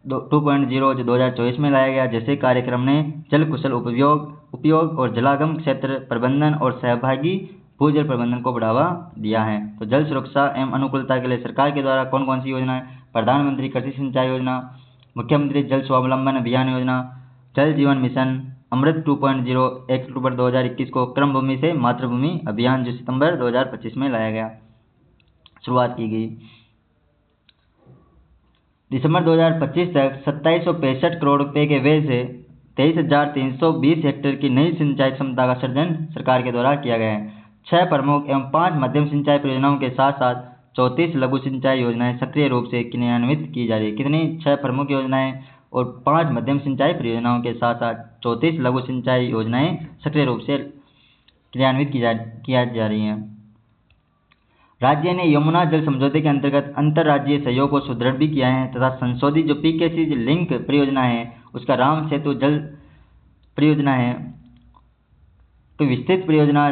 2.0 जो 2024 में लाया गया, जैसे कार्यक्रम ने जल कुशल उपयोग और जलागम क्षेत्र प्रबंधन और सहभागी भूजल प्रबंधन को बढ़ावा दिया है। तो जल सुरक्षा एवं अनुकूलता के लिए सरकार के द्वारा कौन कौन सी योजना है? प्रधानमंत्री कृषि सिंचाई योजना, मुख्यमंत्री जल स्वावलंबन अभियान योजना, जल जीवन मिशन, अमृत 2.0 1 अक्टूबर 2021 को कर्मभूमि से मातृभूमि अभियान जो सितंबर 2025 में लाया गया, शुरुआत की गई। दिसंबर 2025 तक 2765 करोड़ रुपए के व्यय से 23,320 हेक्टेयर की नई सिंचाई क्षमता का सृजन सरकार के द्वारा किया गया है। 6 प्रमुख एवं 5 मध्यम सिंचाई परियोजनाओं के साथ साथ 34 लघु सिंचाई योजनाएं सक्रिय रूप से क्रियान्वित की जा रही है। कितनी? 6 प्रमुख योजनाएं और 5 मध्यम सिंचाई परियोजनाओं के साथ साथ 34 लघु सिंचाई योजनाएं सक्रिय रूप से क्रियान्वित किया जा रही हैं। राज्य ने यमुना जल समझौते के अंतर्गत अंतर्राज्यीय सहयोग को सुदृढ़ भी किया है तथा संशोधित जो पीकेसी लिंक परियोजना है उसका राम सेतु जल परियोजना है तो विस्तृत परियोजना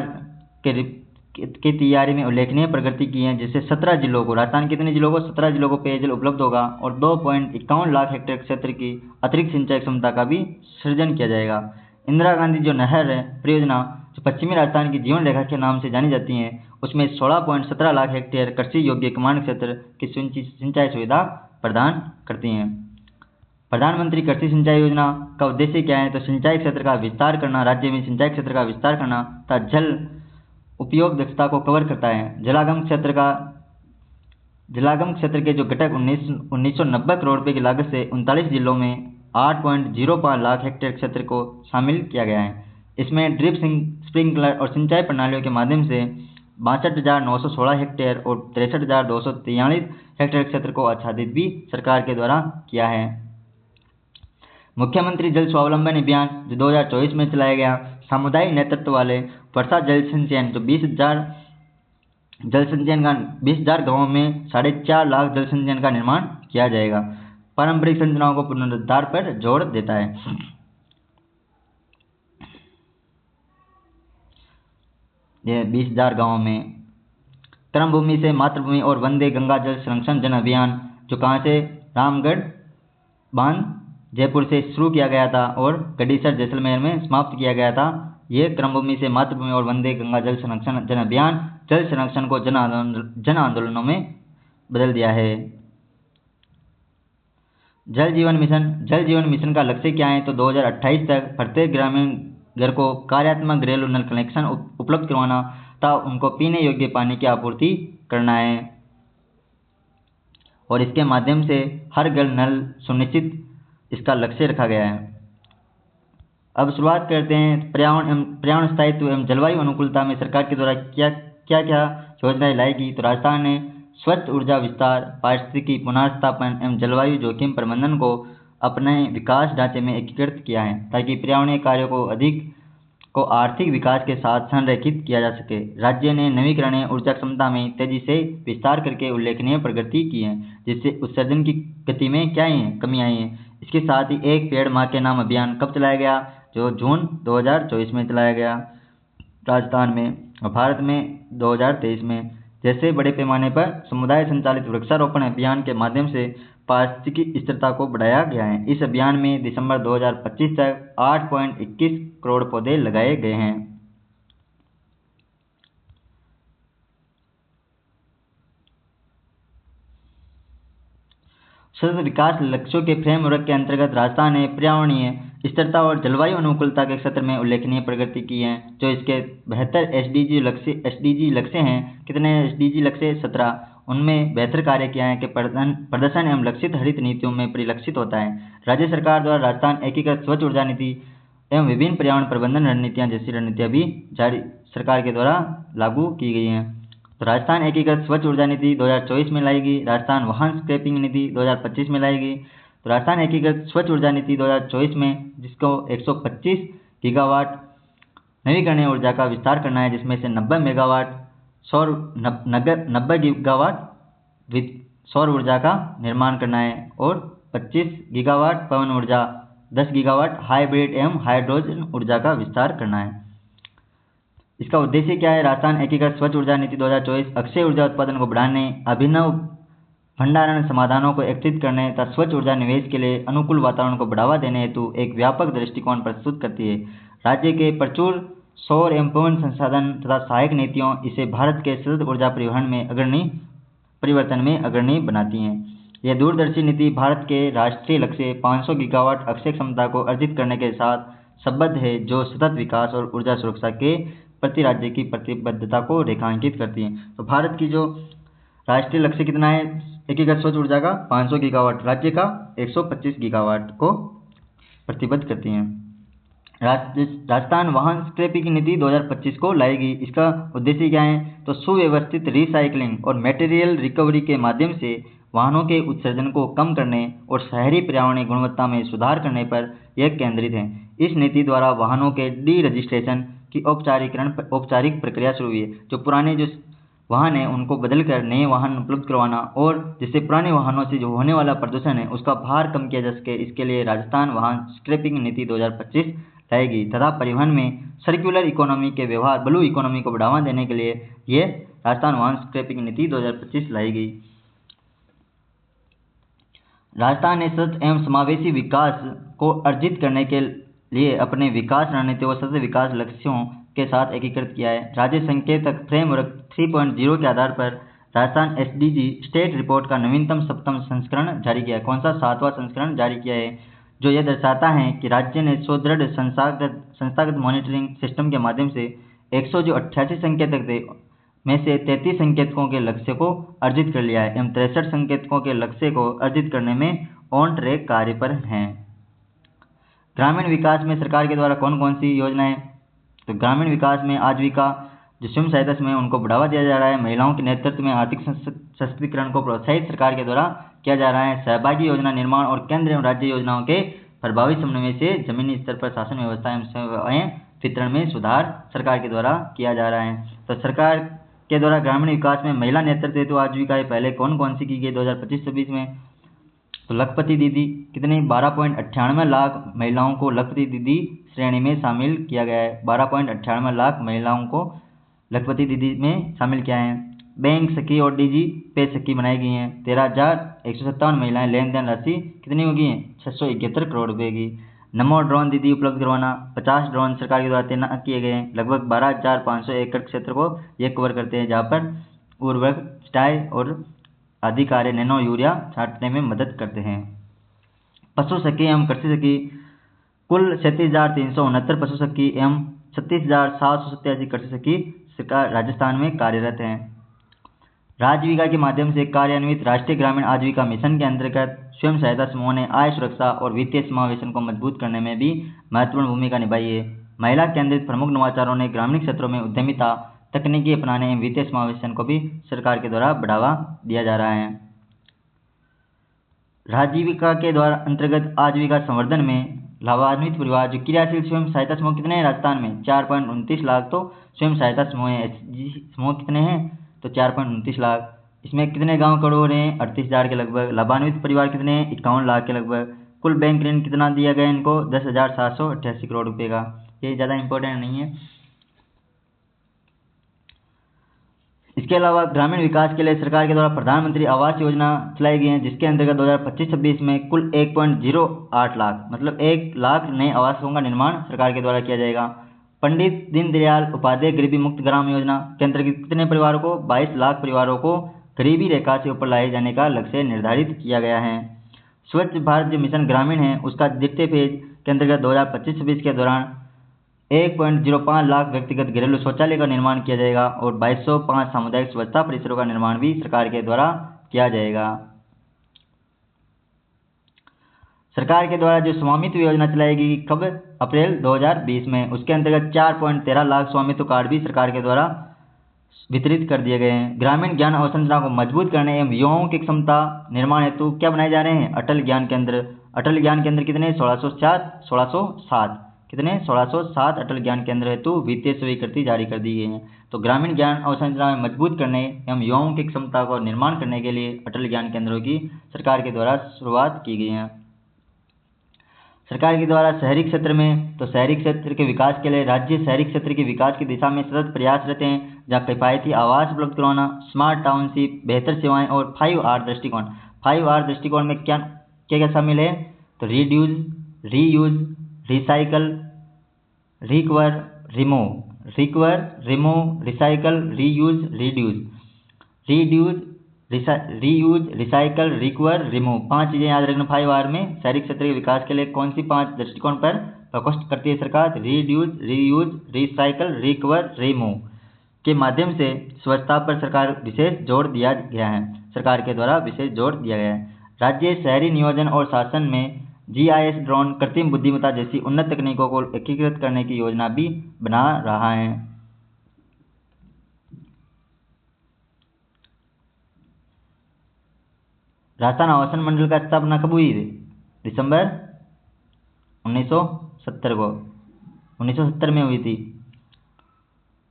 की तैयारी में उल्लेखनीय प्रगति की है, जिससे 17 जिलों को, राजस्थान कितने जिलों को? 17 जिलों को पेयजल उपलब्ध होगा और 2.51 लाख हेक्टेयर क्षेत्र की अतिरिक्त सिंचाई क्षमता का भी सृजन किया जाएगा। इंदिरा गांधी जो नहर है परियोजना जो पश्चिमी राजस्थान की जीवन रेखा के नाम से जानी जाती है उसमें 16.17 लाख हेक्टेयर कृषि योग्य कमांड क्षेत्र की सिंचाई सुविधा प्रदान करती हैं। प्रधानमंत्री कृषि सिंचाई योजना का उद्देश्य क्या है? तो सिंचाई क्षेत्र का विस्तार करना, राज्य में सिंचाई क्षेत्र का विस्तार करना तथा जल उपयोग दक्षता को कवर करता है। जलागम क्षेत्र के जो घटक 1990 करोड़ रुपए की लागत से 39 जिलों में 8.05 लाख हेक्टेयर क्षेत्र को शामिल किया गया है। इसमें ड्रिप स्प्रिंकलर और सिंचाई प्रणालियों के माध्यम से 62,916 हेक्टेयर और 63,243 हेक्टेयर क्षेत्र को आच्छादित भी सरकार के द्वारा किया है। मुख्यमंत्री जल स्वावलंबन अभियान जो 2024 में चलाया गया, सामुदायिक नेतृत्व वाले वर्षा जल संचयन जो 20,000 गांवों में 4.5 लाख जल संचयन का निर्माण किया जाएगा। पारंपरिक संरचनाओं को पुनरुद्धार पर जोर देता है। यह 20,000 गांवों में कर्मभूमि से मातृभूमि और वंदे गंगा जल संरक्षण जन अभियान जो कहाँ से? रामगढ़ बांध जयपुर से शुरू किया गया था और गडीसर जैसलमेर में समाप्त किया गया था। ये कर्मभूमि से मातृभूमि और वंदे गंगा जल संरक्षण जन अभियान जल संरक्षण को जन आंदोलनों में बदल दिया है। जल जीवन मिशन का लक्ष्य क्या है? तो 2028 तक प्रत्येक ग्रामीण घर को कार्यात्मक घरेलू नल कनेक्शन उपलब्ध करवाना तथा उनको पीने योग्य पानी की आपूर्ति करना है और इसके माध्यम से हर घर नल सुनिश्चित इसका लक्ष्य रखा गया है। अब शुरुआत करते हैं पर्यावरण स्थायित्व एवं जलवायु अनुकूलता में सरकार के द्वारा क्या योजनाएं लाएगी। तो राजस्थान ने स्वच्छ ऊर्जा विस्तार, पारिस्थितिकी पुनर्स्थापन एवं जलवायु जोखिम प्रबंधन को अपने विकास ढांचे में एकीकृत किया है ताकि पर्यावरणीय कार्यों को आर्थिक विकास के साथ संरेखित किया जा सके। राज्य ने नवीकरणीय ऊर्जा क्षमता में तेजी से विस्तार करके उल्लेखनीय प्रगति की है, जिससे उत्सर्जन की गति में कमी आई है। इसके साथ ही एक पेड़ मां के नाम अभियान कब चलाया गया? जो जून 2024 में चलाया गया राजस्थान में और भारत में 2023 में। जैसे बड़े पैमाने पर समुदाय संचालित वृक्षारोपण अभियान के माध्यम से पारिस्थितिकी स्थिरता को बढ़ाया गया है। इस अभियान में दिसंबर 2025 तक 8.21 करोड़ पौधे लगाए गए हैं। सतत विकास लक्ष्यों के फ्रेमवर्क के अंतर्गत राजस्थान ने पर्यावरणीय स्थिरता और जलवायु अनुकूलता के क्षेत्र में उल्लेखनीय प्रगति की है। जो इसके 72 एसडीजी लक्ष्य हैं। कितने एसडीजी लक्ष्य? 17। उनमें बेहतर कार्य किया है कि प्रदर्शन एवं लक्षित हरित नीतियों में परिलक्षित होता है। राज्य सरकार द्वारा राजस्थान एकीकृत स्वच्छ ऊर्जा नीति एवं विभिन्न पर्यावरण प्रबंधन रणनीतियाँ जैसी रणनीतियाँ भी सरकार के द्वारा लागू की गई हैं। तो राजस्थान एकीकृत स्वच्छ ऊर्जा नीति 2024 में लाएगी। राजस्थान वाहन स्क्रैपिंग नीति 2025 में लाएगी। तो राजस्थान एकीकृत स्वच्छ ऊर्जा नीति 2024 में जिसको 125 गीगावाट नवीकरणीय ऊर्जा का विस्तार करना है, जिसमें से 90 गीगावाट सौर ऊर्जा का निर्माण करना है और 25 गीगावाट पवन ऊर्जा, 10 गीगावाट हाइब्रिड एवं हाइड्रोजन ऊर्जा का विस्तार करना है। इसका उद्देश्य क्या है? राजस्थान एकीकृत स्वच्छ ऊर्जा नीति 2024 अक्षय ऊर्जा उत्पादन को बढ़ाने, अभिनव भंडारण समाधानों को एकत्रित करने तथा स्वच्छ ऊर्जा निवेश के लिए अनुकूल वातावरण को बढ़ावा देने हेतु एक व्यापक दृष्टिकोण प्रस्तुत करती है। राज्य के प्रचुर सौर एवं पवन संसाधन तथा सहायक नीतियों इसे भारत के सतत ऊर्जा परिवर्तन में अग्रणी बनाती हैं। यह दूरदर्शी नीति भारत के राष्ट्रीय लक्ष्य 500 गीगावाट अक्षय क्षमता को अर्जित करने के साथ संबद्ध है जो सतत विकास और ऊर्जा सुरक्षा के प्रति राज्य की प्रतिबद्धता को रेखांकित करती है। तो भारत की जो राष्ट्रीय लक्ष्य कितना है एकीकृत स्वच्छ ऊर्जा का 500 गीगावाट, राज्य का 125 गीगावाट को प्रतिबद्ध करती हैं। राजस्थान वाहन स्क्रैपिंग नीति 2025 को लाएगी। इसका उद्देश्य क्या है? तो सुव्यवस्थित रिसाइकलिंग और मटेरियल रिकवरी के माध्यम से वाहनों के उत्सर्जन को कम करने और शहरी पर्यावरणीय गुणवत्ता में सुधार करने पर यह केंद्रित है। इस नीति द्वारा वाहनों के डी रजिस्ट्रेशन की औपचारिक प्रक्रिया शुरू हुई है। जो पुराने जो वाहन है उनको बदलकर नए वाहन उपलब्ध करवाना और जिससे पुराने वाहनों से जो होने वाला प्रदूषण है उसका भार कम किया जा सके, इसके लिए राजस्थान वाहन स्क्रैपिंग नीति 2025 लाएगी तथा परिवहन में सर्कुलर इकोनॉमी के व्यवहार ब्लू इकोनॉमी को बढ़ावा देने के लिए ये राजस्थान वाहन स्क्रैपिंग नीति 2025 लाएगी। राजस्थान ने सतत एवं समावेशी विकास को अर्जित करने के लिए अपने विकास रणनीति और सतत विकास लक्ष्यों के साथ एकीकृत किया है। राज्य संकेतक फ्रेमवर्क 3.0 के आधार पर राजस्थान एसडीजी स्टेट रिपोर्ट का नवीनतम 7वां संस्करण जारी किया है। कौन सा? 7वां संस्करण जारी किया है, जो यह दर्शाता है कि राज्य ने सुदृढ़ संस्थागत मॉनिटरिंग सिस्टम के माध्यम से 188 संकेतक थे में से 33 संकेतकों के लक्ष्य को अर्जित कर लिया है एवं 63 संकेतकों के लक्ष्य को अर्जित करने में ऑन ट्रैक कार्य पर हैं। ग्रामीण विकास में सरकार के द्वारा कौन कौन सी योजनाएं? तो ग्रामीण विकास में आजीविका जो स्वयं सहायता समूह उनको बढ़ावा दिया जा रहा है। महिलाओं के नेतृत्व में आर्थिक सशक्तिकरण को प्रोत्साहित सरकार के द्वारा किया जा रहा है। सहभागी योजना निर्माण और केंद्र एवं राज्य योजनाओं के प्रभावी समन्वय से जमीनी स्तर पर शासन व्यवस्था एवं सेवाएं वितरण में सुधार सरकार के द्वारा किया जा रहा है। तो सरकार के द्वारा ग्रामीण विकास में महिला नेतृत्व हेतु आजीविकाएं पहले कौन कौन सी की गई 2025-26 में? तो लखपति दीदी कितने 12.98 लाख महिलाओं को लखपति दीदी श्रेणी में शामिल किया गया है। 12.98 लाख महिलाओं को लखपति दीदी में शामिल किया है। बैंक सखी और डीजी पे सखी बनाई गई हैं। 13,157 महिलाएं लेन देन राशि कितनी होगी है? 671 करोड़ रुपए की। नमो ड्रोन दीदी उपलब्ध करवाना, 50 ड्रोन सरकार के द्वारा तैनात किए गए हैं। लगभग 12,500 एकड़ क्षेत्र को ये कवर करते हैं, जहाँ पर उर्वरक स्टाई और आदि कार्य नैनो यूरिया छांटने में मदद करते हैं। पशु सखी एवं कृषि सखी कुल 37,369 पशु सखी एवं 36,787 कृषि सखी सरकार राजस्थान में कार्यरत हैं। राजविका के माध्यम से कार्यान्वित राष्ट्रीय ग्रामीण आजीविका मिशन के अंतर्गत स्वयं सहायता समूहों ने आय सुरक्षा और वित्तीय समावेशन को मजबूत करने में भी महत्वपूर्ण भूमिका निभाई है। महिला केंद्रित प्रमुख नवाचारों ने ग्रामीण क्षेत्रों में उद्यमिता, तकनीकी अपनाने एवं वित्तीय समावेशन को भी सरकार के द्वारा बढ़ावा दिया जा रहा है। राजीविका के द्वारा अंतर्गत आजीविका संवर्धन में लाभान्वित परिवार जो क्रियाशील स्वयं सहायता समूह कितने हैं राजस्थान में? 4.29 लाख तो स्वयं सहायता समूह है। एचजी समूह कितने हैं? तो 4.29 लाख। इसमें कितने गांव करोड़ रहे हैं? 38,000 के लगभग। लाभान्वित परिवार कितने हैं? 51 लाख के लगभग। कुल बैंक ऋण कितना दिया गया इनको? 10,788 करोड़ रुपए का। ये ज़्यादा इंपॉर्टेंट नहीं है। इसके अलावा ग्रामीण विकास के लिए सरकार के द्वारा प्रधानमंत्री आवास योजना चलाई गई है, जिसके अंतर्गत 2025-26 में कुल 1.08 लाख मतलब 1 लाख नए आवासों का निर्माण सरकार के द्वारा किया जाएगा। पंडित दीनदयाल उपाध्याय गरीबी मुक्त ग्राम योजना के अंतर्गत कितने परिवारों को? 22 लाख परिवारों को गरीबी रेखा से ऊपर लाए जाने का लक्ष्य निर्धारित किया गया है। स्वच्छ भारत जो मिशन ग्रामीण है उसका द्वितीय फेज के अंतर्गत 2025-26 के दौरान 1.05 लाख व्यक्तिगत घरेलू शौचालय का निर्माण किया जाएगा और 2205 सामुदायिक स्वच्छता परिसरों का निर्माण भी सरकार के द्वारा किया जाएगा। सरकार के द्वारा जो स्वामित्व योजना चलाएगी कब? अप्रैल 2020 में। उसके अंतर्गत 4.13 लाख स्वामित्व कार्ड भी सरकार के द्वारा वितरित कर दिए गए हैं। ग्रामीण ज्ञान अवसंरचना को मजबूत करने एवं युवाओं की क्षमता निर्माण हेतु क्या बनाए जा रहे हैं? अटल ज्ञान केंद्र। अटल ज्ञान केंद्र कितने? 1607 कितने? 1607 अटल ज्ञान केंद्र हेतु वित्तीय स्वीकृति जारी कर दी गई है। तो ग्रामीण ज्ञान अवसंरचना में मजबूत करने एवं युवाओं की क्षमता को निर्माण करने के लिए अटल ज्ञान केंद्रों की सरकार के द्वारा शुरुआत की गई है। सरकार के द्वारा शहरी क्षेत्र में तो शहरी क्षेत्र के विकास के लिए राज्य शहरी क्षेत्र के विकास की दिशा में सतत प्रयासरत हैं, जहाँ किफायती आवास उपलब्ध करवाना, स्मार्ट टाउनशिप, बेहतर सेवाएं और 5R दृष्टिकोण। 5R दृष्टिकोण में क्या क्या शामिल है? तो reduce, reuse, recycle, recover, remove. Recover, remove, recycle, reuse, reuse, recycle, recover, remove. 5 चीज़ें याद रखना 5R में। शहरी क्षेत्र के विकास के लिए कौन सी 5 दृष्टिकोण पर प्रकोष्ठ करती है सरकार। Reduce, reuse, recycle, recover, remove के माध्यम से स्वच्छता पर सरकार विशेष जोर दिया गया है। सरकार के द्वारा विशेष जोर दिया गया है। राज्य शहरी नियोजन और शासन में GIS, ड्रोन, कृत्रिम बुद्धिमत्ता जैसी उन्नत तकनीकों को एकीकृत करने की योजना भी बना रहा है। राजस्थान आवासन मंडल का स्थापना कब हुई? दिसंबर 1970 को, 1970 में हुई थी।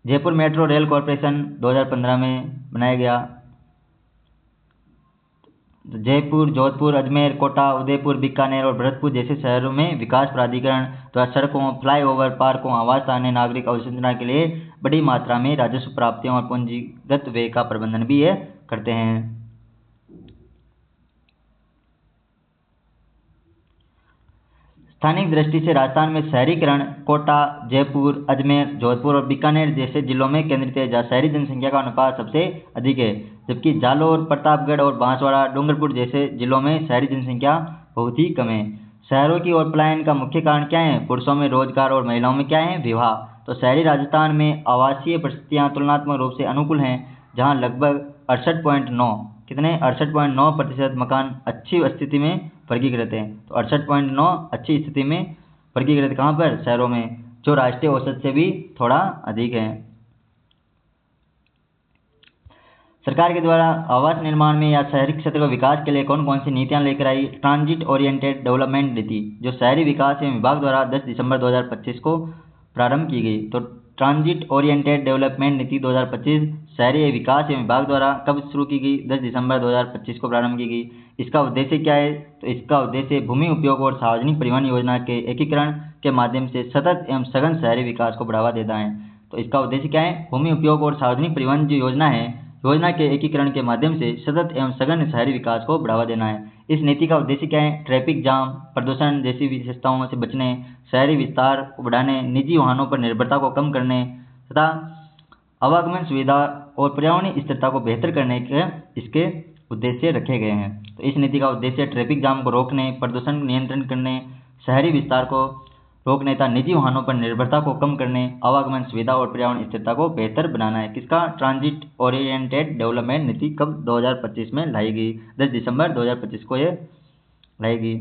जयपुर मेट्रो रेल कॉरपोरेशन 2015 में बनाया गया। जयपुर, जोधपुर, अजमेर, कोटा, उदयपुर, बीकानेर और भरतपुर जैसे शहरों में विकास प्राधिकरण द्वारा सड़कों, फ्लाईओवर, पार्कों, आवास, स्थानीय नागरिक अवसंरचना के लिए बड़ी मात्रा में राजस्व प्राप्तियों और पूंजीगत व्यय का प्रबंधन भी ये करते हैं। स्थानिक दृष्टि से राजस्थान में शहरीकरण कोटा, जयपुर, अजमेर, जोधपुर और बीकानेर जैसे जिलों में केंद्रित है, जहाँ शहरी जनसंख्या का अनुपात सबसे अधिक है, जबकि जालोर, प्रतापगढ़ और बांसवाड़ा, डूंगरपुर जैसे जिलों में शहरी जनसंख्या बहुत ही कम है। शहरों की ओर पलायन का मुख्य कारण क्या है? पुरुषों में रोजगार और महिलाओं में क्या है? विवाह। तो शहरी राजस्थान में आवासीय परिस्थितियाँ तुलनात्मक रूप से अनुकूल हैं, जहाँ लगभग 68.9 कितने 68.9% मकान अच्छी स्थिति में वर्गीकृत हैं। तो 68.9 अच्छी स्थिति में वर्गीकृत कहाँ पर? शहरों में, जो राष्ट्रीय औसत से भी थोड़ा अधिक है। सरकार के द्वारा आवास निर्माण में या शहरी क्षेत्र के विकास के लिए कौन कौन सी नीतियां लेकर आई? ट्रांजिट ओरिएंटेड डेवलपमेंट नीति, जो शहरी विकास एवं विभाग द्वारा 10 दिसंबर 2025 को प्रारंभ की गई। तो ट्रांजिट ओरिएंटेड डेवलपमेंट नीति 2025 शहरी विकास एवं विभाग द्वारा कब शुरू की गई? 10 दिसंबर 2025 को प्रारंभ की गई। इसका उद्देश्य क्या है? तो इसका उद्देश्य भूमि उपयोग और सार्वजनिक परिवहन योजना के एकीकरण के माध्यम से सतत एवं सघन शहरी विकास को बढ़ावा देना है। तो इसका उद्देश्य क्या है? भूमि उपयोग और सार्वजनिक परिवहन जो योजना है, योजना के एकीकरण के माध्यम से सतत एवं सघन शहरी विकास को बढ़ावा देना है। इस नीति का उद्देश्य क्या है? ट्रैफिक जाम, प्रदूषण जैसी विशेषताओं से बचने, शहरी विस्तार को बढ़ाने, निजी वाहनों पर निर्भरता को कम करने तथा आवागमन सुविधा और पर्यावरणीय स्थिरता को बेहतर करने के इसके उद्देश्य रखे गए हैं। तो इस नीति का उद्देश्य ट्रैफिक जाम को रोकने, प्रदूषण नियंत्रण करने, शहरी विस्तार को रोकने तथा निजी वाहनों पर निर्भरता को कम करने, आवागमन सुविधा और पर्यावरण स्थिरता को बेहतर बनाना है। किसका? ट्रांजिट ओरिएंटेड डेवलपमेंट नीति कब? 2025 में लाई गई। 10 दिसंबर 2025 को ये लाई गई।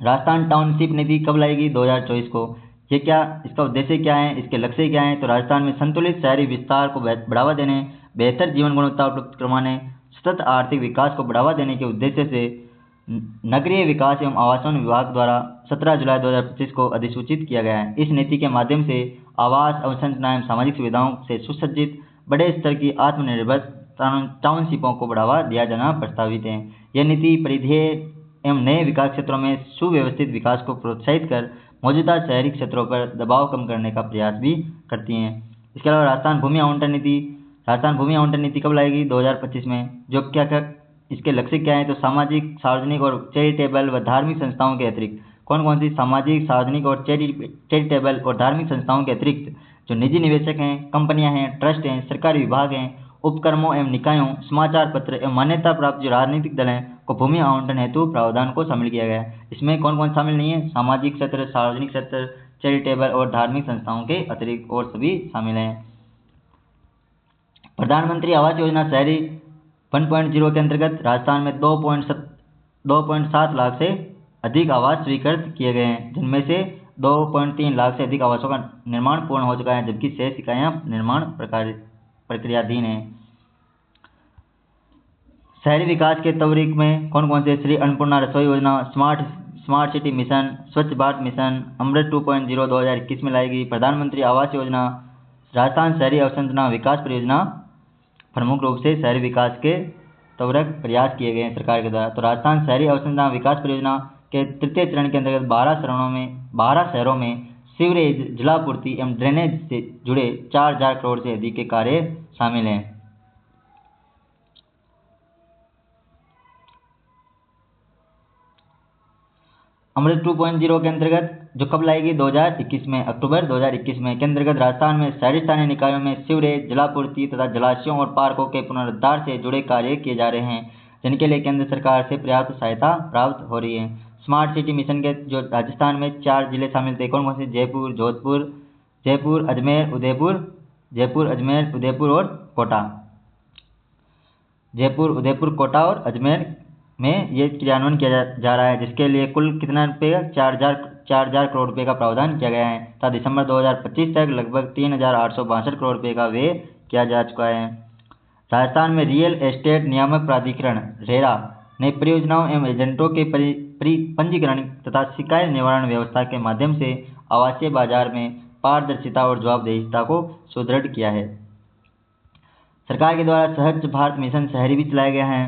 राजस्थान टाउनशिप नीति कब लाई गई? 2024 को। ये क्या, इसका उद्देश्य क्या है? इसके लक्ष्य क्या है? तो राजस्थान में संतुलित शहरी विस्तार को बढ़ावा देने, बेहतर जीवन गुणवत्ता उपलब्ध करवाने, सतत आर्थिक विकास को बढ़ावा देने के उद्देश्य से नगरीय विकास एवं आवासन विभाग द्वारा 17 जुलाई 2025 को अधिसूचित किया गया है। इस नीति के माध्यम से आवास, अवसंरचना एवं सामाजिक सुविधाओं से सुसज्जित बड़े स्तर की आत्मनिर्भर टाउनशिपों को बढ़ावा दिया जाना प्रस्तावित है। यह नीति परिधीय एवं नए विकास क्षेत्रों में सुव्यवस्थित विकास को प्रोत्साहित कर मौजूदा शहरी क्षेत्रों पर दबाव कम करने का प्रयास भी करती हैं। इसके अलावा राजस्थान भूमि आवंटन नीति कब लाएगी? 2025 में। जो क्या इसके लक्ष्य क्या है? तो सामाजिक, सार्वजनिक और चैरिटेबल व धार्मिक संस्थाओं के अतिरिक्त कौन कौन सी सामाजिक, सार्वजनिक और चैरिटेबल और धार्मिक संस्थाओं के अतिरिक्त जो निजी निवेशक हैं, कंपनियां हैं, ट्रस्ट हैं, सरकारी विभाग हैं, उपक्रमों एवं निकायों, समाचार पत्र एवं मान्यता प्राप्त जो राजनीतिक दल हैं को भूमि आवंटन हेतु प्रावधान को शामिल किया गया है। इसमें कौन कौन शामिल नहीं है? सामाजिक क्षेत्र, सार्वजनिक क्षेत्र, चैरिटेबल और धार्मिक संस्थाओं के अतिरिक्त और सभी शामिल हैं। प्रधानमंत्री आवास योजना शहरी 1.0 के अंतर्गत राजस्थान में 2.7 लाख से अधिक आवास स्वीकृत किए गए हैं, जिनमें से 2.3 लाख से अधिक आवासों का निर्माण पूर्ण हो चुका है, जबकि शेष इकाइयां निर्माण प्रक्रियाधीन है। शहरी विकास के त्वरित में कौन कौन से? श्री अन्नपूर्णा रसोई योजना, स्मार्ट सिटी मिशन, स्वच्छ भारत मिशन, अमृत 2.0 2021 में लाई गई। प्रधानमंत्री आवास योजना, राजस्थान शहरी अवसंरचना विकास परियोजना प्रमुख रूप से शहरी विकास के त्वरित प्रयास किए गए हैं सरकार के द्वारा। तो राजस्थान शहरी अवसंरचना विकास परियोजना के तृतीय चरण के अंतर्गत 12 शहरों में सीवरेज, जलापूर्ति एवं ड्रेनेज से जुड़े 4000 करोड़ से अधिक के कार्य शामिल हैं। अमृत 2.0 के अंतर्गत जो कब लाएगी? 2021 में, अक्टूबर 2021 में के अंतर्गत राजस्थान में शहरी स्थानीय निकायों में सीवरेज, जलापूर्ति तथा जलाशयों और पार्कों के पुनरुद्धार से जुड़े कार्य किए जा रहे हैं, जिनके लिए केंद्र सरकार से पर्याप्त सहायता प्राप्त हो रही है। स्मार्ट सिटी मिशन के जो राजस्थान में 4 जिले शामिल थे, कौन कौन से? जयपुर, जोधपुर, जयपुर, अजमेर, उदयपुर और कोटा। जयपुर, उदयपुर, कोटा और अजमेर में ये क्रियान्वयन किया जा रहा है, जिसके लिए कुल कितना रुपये का? 4,000 करोड़ रुपये का प्रावधान किया गया है तथा दिसंबर 2025 तक लगभग 3,862 करोड़ रुपये का व्यय किया जा चुका है। राजस्थान में रियल एस्टेट नियामक प्राधिकरण रेरा ने परियोजनाओं एवं एजेंटों के पंजीकरण तथा शिकायत निवारण व्यवस्था के माध्यम से आवासीय बाजार में पारदर्शिता और जवाबदेहिता को सुदृढ़ किया है। सरकार के द्वारा स्वच्छ भारत मिशन शहरी भी चलाया गया है।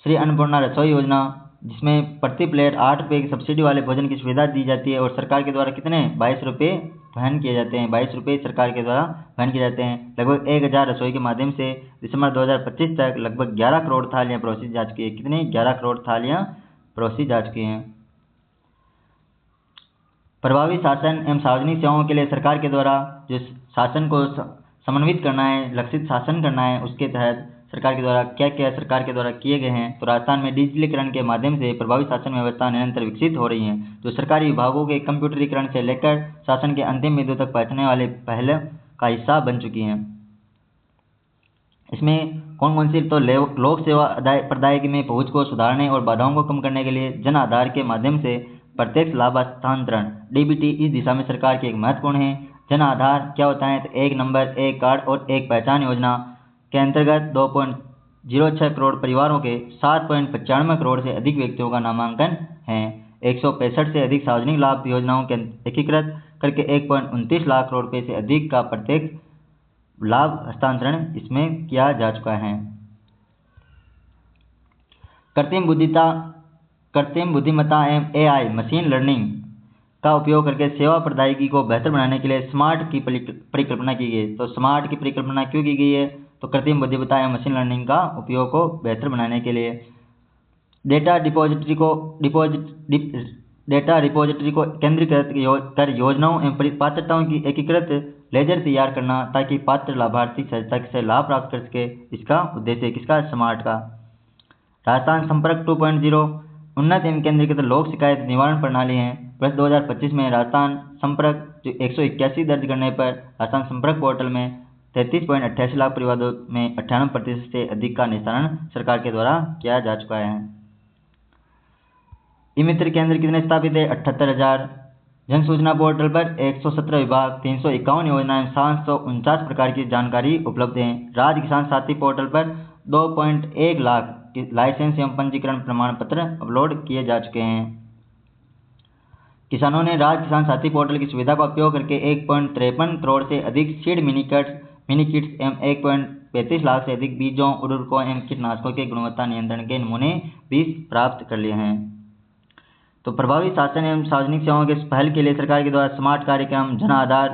श्री अन्नपूर्णा रसोई योजना, जिसमें प्रति प्लेट 8 रुपये की सब्सिडी वाले भोजन की सुविधा दी जाती है और सरकार के द्वारा कितने? 22 रुपये वहन किए जाते हैं। 22 रुपये सरकार के द्वारा वहन किए जाते हैं। लगभग 1,000 रसोई के माध्यम से दिसंबर 2025 तक लगभग 11 करोड़ थालियाँ परोसी जा चुकी है। कितनी? 11 करोड़ थालियाँ परोसी जा चुकी हैं। प्रभावी शासन एवं सार्वजनिक सेवाओं के लिए सरकार के द्वारा जो शासन को समन्वित करना है, लक्षित शासन करना है, उसके तहत सरकार के द्वारा क्या क्या सरकार के द्वारा किए गए हैं। तो राजस्थान में डिजिटलीकरण के माध्यम से प्रभावी शासन व्यवस्था निरंतर विकसित हो रही है, जो सरकारी विभागों के कंप्यूटरीकरण से लेकर शासन के अंतिम बिंदु तक पहुंचने वाले पहल का हिस्सा बन चुकी हैं। इसमें कौन कौन सी? तो लोक सेवा प्रदायगी में पहुंच को सुधारने और बाधाओं को कम करने के लिए जन आधार के माध्यम से प्रत्यक्ष लाभ हस्तांतरण डीबीटी इस दिशा में सरकार की एक महत्वपूर्ण है। जन आधार क्या होता है? तो एक नंबर, एक कार्ड और एक पहचान योजना के अंतर्गत 2.06 करोड़ परिवारों के 7.95 करोड़ से अधिक व्यक्तियों का नामांकन है। 165 से अधिक सार्वजनिक लाभ योजनाओं के एकीकृत करके 1.29 लाख करोड़ रुपये से अधिक का प्रत्येक लाभ हस्तांतरण इसमें किया जा चुका है। कृत्रिम बुद्धिमत्ता एवं AI मशीन लर्निंग का उपयोग करके सेवा प्रदायगी को बेहतर बनाने के लिए स्मार्ट की परिकल्पना की गई। तो स्मार्ट की परिकल्पना क्यों की गई है? तो कृत्रिम बुद्धिमत्ता एवं मशीन लर्निंग का उपयोग को बेहतर बनाने के लिए डेटा रिपोजिटरी को केंद्रीकृत कर योजनाओं एवं पात्रताओं की एकीकृत लेजर तैयार करना, ताकि पात्र लाभार्थी सहजता से लाभ प्राप्त कर सके। इसका उद्देश्य किसका? स्मार्ट का। राजस्थान संपर्क 2.0 उन्नत एवं केंद्रीकृत लोक शिकायत निवारण प्रणाली है। वर्ष 2025 में राजस्थान संपर्क जो 181 दर्ज करने पर राजस्थान संपर्क पोर्टल में 33.88 लाख परिवारों में 98% से अधिक का निस्तारण सरकार के द्वारा किया जा चुका है। ई मित्र केंद्र कितने स्थापित है? 78,000। जन सूचना पोर्टल पर 117 विभाग, 351 योजनाएं, 749 प्रकार की जानकारी उपलब्ध है। राज्य किसान साथी पोर्टल पर 2.1 लाख लाइसेंस एवं पंजीकरण प्रमाण पत्र अपलोड किए जा चुके हैं। किसानों ने राज्य किसान साथी पोर्टल की सुविधा का उपयोग करके 1.53 करोड़ से अधिक सीड मिनी किट्स एवं 1.35 लाख से अधिक बीजों, उर्वरकों एवं कीटनाशकों के गुणवत्ता नियंत्रण के नमूने भी प्राप्त कर लिए हैं। तो प्रभावी शासन एवं सार्वजनिक सेवाओं के पहल के लिए सरकार के द्वारा स्मार्ट कार्यक्रम Jan Aadhaar,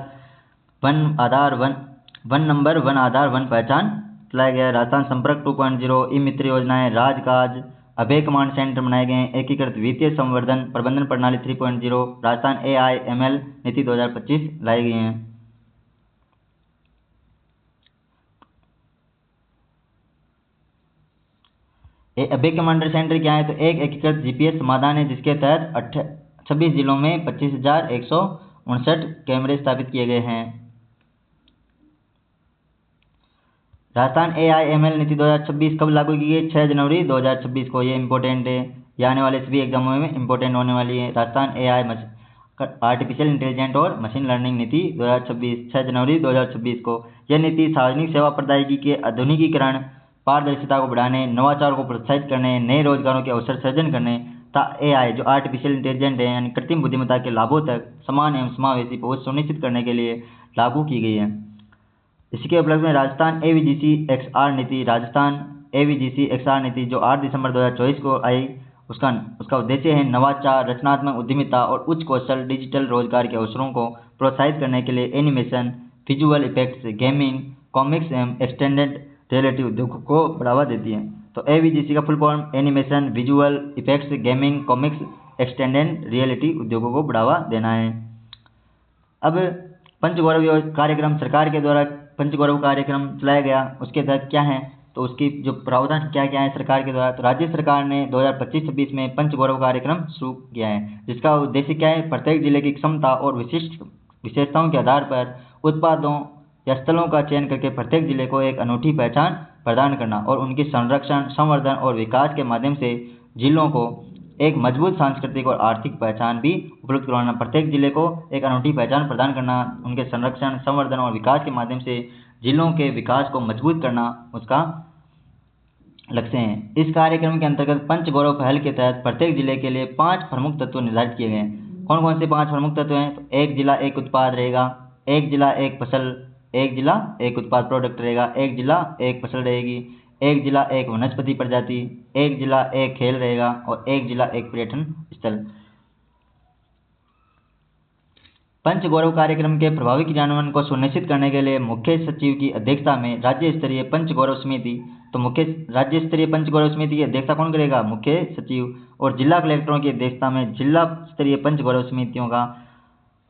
one number, one आधार, वन पहचान चलाया गया। राजस्थान संपर्क 2.0 ई मित्र योजनाएं, राजकाज, अभय कमांड सेंटर बनाए गए हैं। एकीकृत वित्तीय संवर्धन प्रबंधन प्रणाली 3.0, राजस्थान AI ML नीति 2025 लाई गई हैं। अभय कमांडर सेंटर क्या है? तो एक एकीकृत GPS समाधान है, जिसके तहत 26 जिलों में 25,159 कैमरे स्थापित किए गए हैं। राजस्थान AI ML नीति 2026 कब लागू की गई? 6 जनवरी 2026 को। ये इंपॉर्टेंट है, ये आने वाले सभी एग्जामों में इंपॉर्टेंट होने वाली है। राजस्थान AI आर्टिफिशियल इंटेलिजेंट और मशीन लर्निंग नीति 2026 6 जनवरी 2026 को। यह नीति सार्वजनिक सेवा प्रदायगी के आधुनिकीकरण, पारदर्शिता को बढ़ाने, नवाचार को प्रोत्साहित करने, नए रोजगारों के अवसर सृजन करने तथा AI जो आर्टिफिशियल इंटेलिजेंट है यानी कृत्रिम बुद्धिमत्ता के लाभों तक समान एवं समावेशी पहुंच सुनिश्चित करने के लिए लागू की गई है। इसके उपलक्ष्य में राजस्थान AVGC XR नीति, राजस्थान AVGC XR नीति जो 8 दिसंबर 2024 को आई, उसका उद्देश्य है नवाचार, रचनात्मक उद्यमिता और उच्च कौशल डिजिटल रोजगार के अवसरों को प्रोत्साहित करने के लिए animation, visual effects, gaming, comics एवं एक्सटेंडेड रियलिटी उद्योग को बढ़ावा देती है। तो AVGC का full form animation, visual effects, gaming, comics, extended reality उद्योगों को बढ़ावा देना है। अब पंचगौरव कार्यक्रम सरकार के द्वारा पंचगौरव कार्यक्रम चलाया गया, उसके तहत क्या है? तो तो उसकी जो प्रावधान क्या क्या है सरकार के द्वारा, तो राज्य सरकार ने 2025-26 में पंच गौरव कार्यक्रम शुरू किया है, जिसका उद्देश्य क्या है, प्रत्येक जिले की क्षमता और विशिष्ट विशेषताओं के आधार पर उत्पादों या स्थलों का चयन करके प्रत्येक जिले को एक अनूठी पहचान प्रदान करना और उनकी संरक्षण, संवर्धन और विकास के माध्यम से जिलों को एक मजबूत सांस्कृतिक और आर्थिक पहचान भी उपलब्ध करवाना। प्रत्येक जिले को एक अनूठी पहचान प्रदान करना, उनके संरक्षण, संवर्धन और विकास के माध्यम से जिलों के विकास को मजबूत करना उसका लक्ष्य है। इस कार्यक्रम के अंतर्गत पंच गौरव पहल के तहत प्रत्येक जिले के लिए 5 प्रमुख तत्व निर्धारित किए गए हैं। कौन कौन से 5 प्रमुख तत्व हैं? तो एक जिला एक उत्पाद रहेगा, एक जिला एक फसल, एक जिला एक उत्पाद प्रोडक्ट रहेगा, एक जिला एक फसल रहेगी, एक जिला एक वनस्पति प्रजाति, एक जिला एक खेल रहेगा और एक जिला एक पर्यटन स्थल। पंच गौरव कार्यक्रम के प्रभावी क्रियान्वयन को सुनिश्चित करने के लिए मुख्य सचिव की अध्यक्षता में राज्य स्तरीय पंच गौरव समिति, तो मुख्य राज्य स्तरीय पंच गौरव समिति की अध्यक्षता कौन करेगा? मुख्य सचिव। और जिला कलेक्टरों की अध्यक्षता में जिला स्तरीय पंच गौरव समितियों का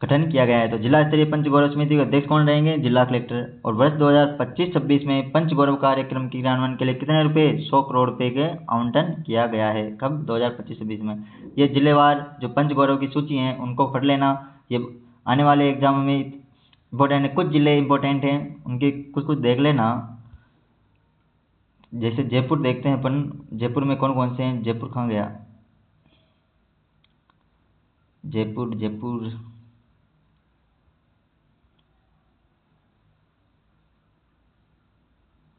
गठन किया गया है। तो जिला स्तरीय पंच गौरव समिति के अध्यक्ष कौन रहेंगे? जिला कलेक्टर। और वर्ष 2025-26 में पंच गौरव कार्यक्रम के क्रियान्वयन के लिए कितने रुपए? 100 करोड़ रुपए के आवंटन किया गया है। कब? 2025-26 में। ये जिलेवार जो पंच गौरव की सूची है उनको पढ़ लेना, ये आने वाले एग्जाम में इम्पोर्टेंट है। कुछ जिले इम्पोर्टेंट हैं, उनके कुछ कुछ देख लेना। जैसे जयपुर देखते हैं अपन, जयपुर में कौन कौन से हैं? जयपुर कहाँ गया? जयपुर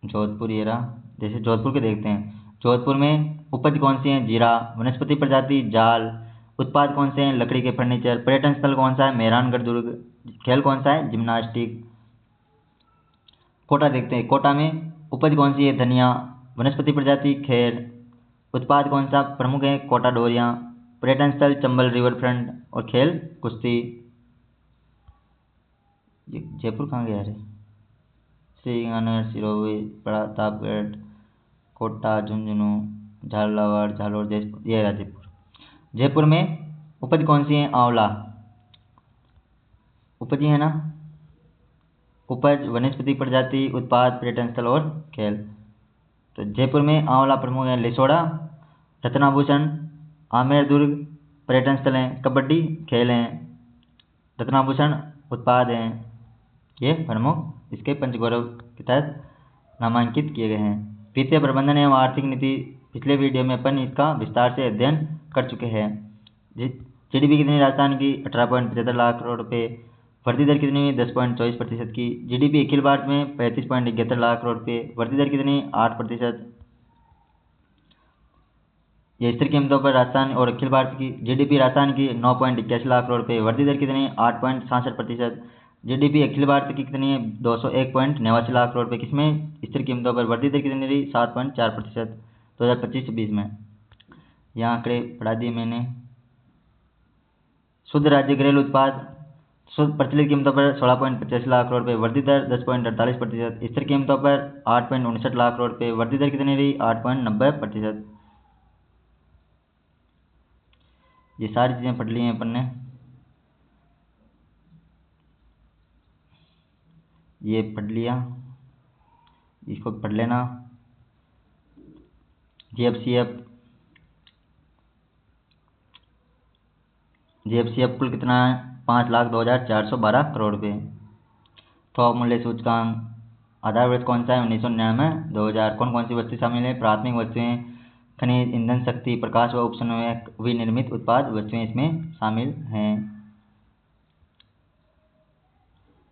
जोधपुर, ये रहा। जैसे जोधपुर के देखते हैं, जोधपुर में उपज कौन सी है? जीरा। वनस्पति प्रजाति जाल। उत्पाद कौन से हैं? लकड़ी के फर्नीचर। पर्यटन स्थल कौन सा है? मेहरानगढ़ दुर्ग। खेल कौन सा है? जिम्नास्टिक। कोटा देखते हैं, कोटा में उपज कौन सी है? धनिया। वनस्पति प्रजाति खैर। उत्पाद कौन सा प्रमुख है? कोटा डोरिया। पर्यटन स्थल चंबल रिवर फ्रंट और खेल कुश्ती। जयपुर कहाँ गया रे? श्रीगंगानगर, सिरोही, प्रतापगढ़, कोटा, झुंझुनू, झालावाड़, झालोर, जयपुर, ये रहा जयपुर। जयपुर में उपज कौन सी है? आंवला। उपज ही है ना। उपज, वनस्पति प्रजाति, उत्पाद, पर्यटन स्थल और खेल। तो जयपुर में आंवला प्रमुख है। लिसोड़ा, रत्नाभूषण, आमेर दुर्ग पर्यटन स्थल हैं। कबड्डी खेल हैं। रत्नाभूषण उत्पाद हैं। ये प्रमुख इसके पंचगौरव के तहत नामांकित किए गए हैं। वित्तीय प्रबंधन एवं आर्थिक नीति, पिछले वीडियो में अपन इसका विस्तार से अध्ययन कर चुके हैं। जीडीपी कितनी राजस्थान की? 18.75 लाख करोड़ रुपये। वृद्धि दर कितनी हुई? 10.24% की। जीडीपी अखिल भारत में 35.71 लाख करोड़ रुपये। वृद्धि दर कितनी? 8%। ये स्थिर कीमतों पर राजस्थान और अखिल भारत की जीडीपी राजस्थान की 9.81 लाख करोड़ रुपये। वृद्धि दर कितनी? 8.66%। जीडीपी अखिल भारत की कितनी है? 201.89 लाख करोड़ रुपये। किसमें? स्थिर कीमतों पर। वृद्धि दर कितनी रही? 7.4%। 2025-26 में। यहाँ आंकड़े पढ़ा दिए मैंने। शुद्ध राज्य घरेलू उत्पाद शुद्ध प्रचलित कीमतों पर 16.85 लाख करोड़ रुपये। वृद्धि दर 10.48%। स्थिर कीमतों पर 8.59 लाख करोड़ रुपये। वृद्धि दर कितनी रही? 8.90%। ये सारी चीज़ें पढ़ ली हैं अपन ने। ये पढ़ लिया, इसको पढ़ लेना। जीएफसीएफ कुल कितना है? 5,02,412 करोड़ रुपये। थोक मूल्य सूचकांक आधार वर्ष कौन सा है? 1999, 2000। कौन कौन सी वस्तु शामिल है? प्राथमिक वस्तुएं, खनिज, ईंधन, शक्ति, प्रकाश व उपसंहरणक विनिर्मित उत्पाद वस्तुएं इसमें शामिल हैं।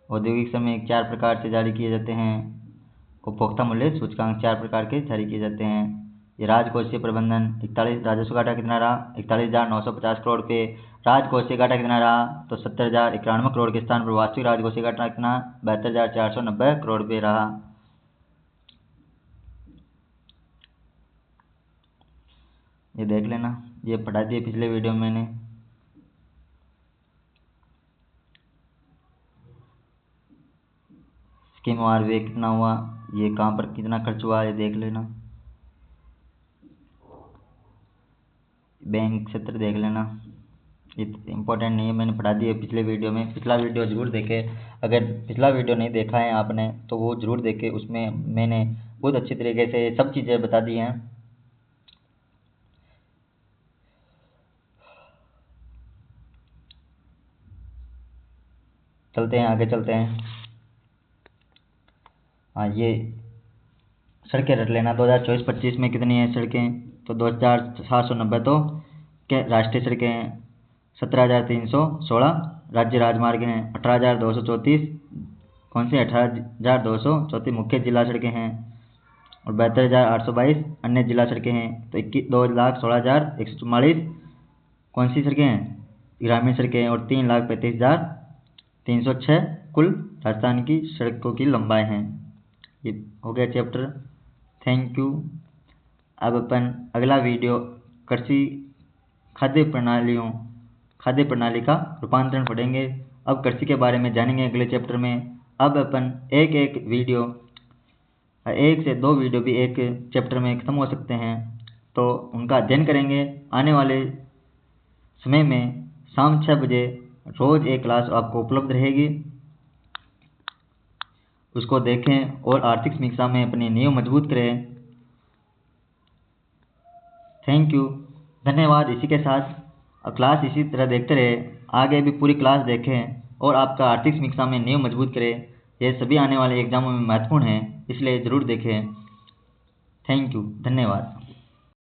औद्योगिक श्रमिक 4 प्रकार से जारी किए जाते हैं। उपभोक्ता मूल्य सूचकांक 4 प्रकार के जारी किए जाते हैं। ये राजकोषीय प्रबंधन 41। राजस्व घाटा कितना रहा? 41,950 करोड़ रुपये। राजकोषीय घाटा कितना रहा? तो 70,091 करोड़ के स्थान पर वास्तविक राजकोषीय घाटा कितना? 72,490 करोड़ रुपये रहा। ये देख लेना, ये पढ़ा दिए पिछले वीडियो में मैंने। स्कीम वार वे कितना हुआ, ये कहाँ पर कितना खर्च हुआ, ये देख लेना। बैंक क्षेत्र देख लेना, ये इम्पोर्टेंट नहीं है, मैंने पढ़ा दिया पिछले वीडियो में। पिछला वीडियो जरूर देखें। अगर पिछला वीडियो नहीं देखा है आपने तो वो जरूर देखें, उसमें मैंने बहुत अच्छी तरीके से सब चीज़ें बता दी हैं। चलते हैं आगे, चलते हैं। हाँ, ये सड़कें रट लेना 2024-25 में कितनी है सड़कें, तो 2790 तो के राष्ट्रीय सड़कें हैं, 17,316 राज्य राजमार्ग हैं, 18,234 कौन सी 18,234 मुख्य जिला सड़कें हैं, और 72,822 अन्य जिला सड़कें हैं। तो 2,16,144 कौन सी सड़कें हैं, ग्रामीण सड़कें हैं, और 3,35,306 कुल राजस्थान की सड़कों की लंबाई हैं। ये हो गया चैप्टर। Thank you. अब अपन अगला वीडियो कृषि खाद्य प्रणाली का रूपांतरण पढ़ेंगे। अब कृषि के बारे में जानेंगे अगले चैप्टर में। अब अपन एक से दो वीडियो भी एक चैप्टर में ख़त्म हो सकते हैं, तो उनका अध्ययन करेंगे। आने वाले समय में शाम 6 बजे रोज़ एक क्लास आपको उपलब्ध रहेगी, उसको देखें और आर्थिक समीक्षा में अपनी नींव मजबूत करें। थैंक यू, धन्यवाद। इसी के साथ क्लास इसी तरह देखते रहे, आगे भी पूरी क्लास देखें और आपका आर्थिक समीक्षा में नींव मजबूत करें। ये सभी आने वाले एग्जामों में महत्वपूर्ण है, इसलिए ज़रूर देखें। थैंक यू, धन्यवाद।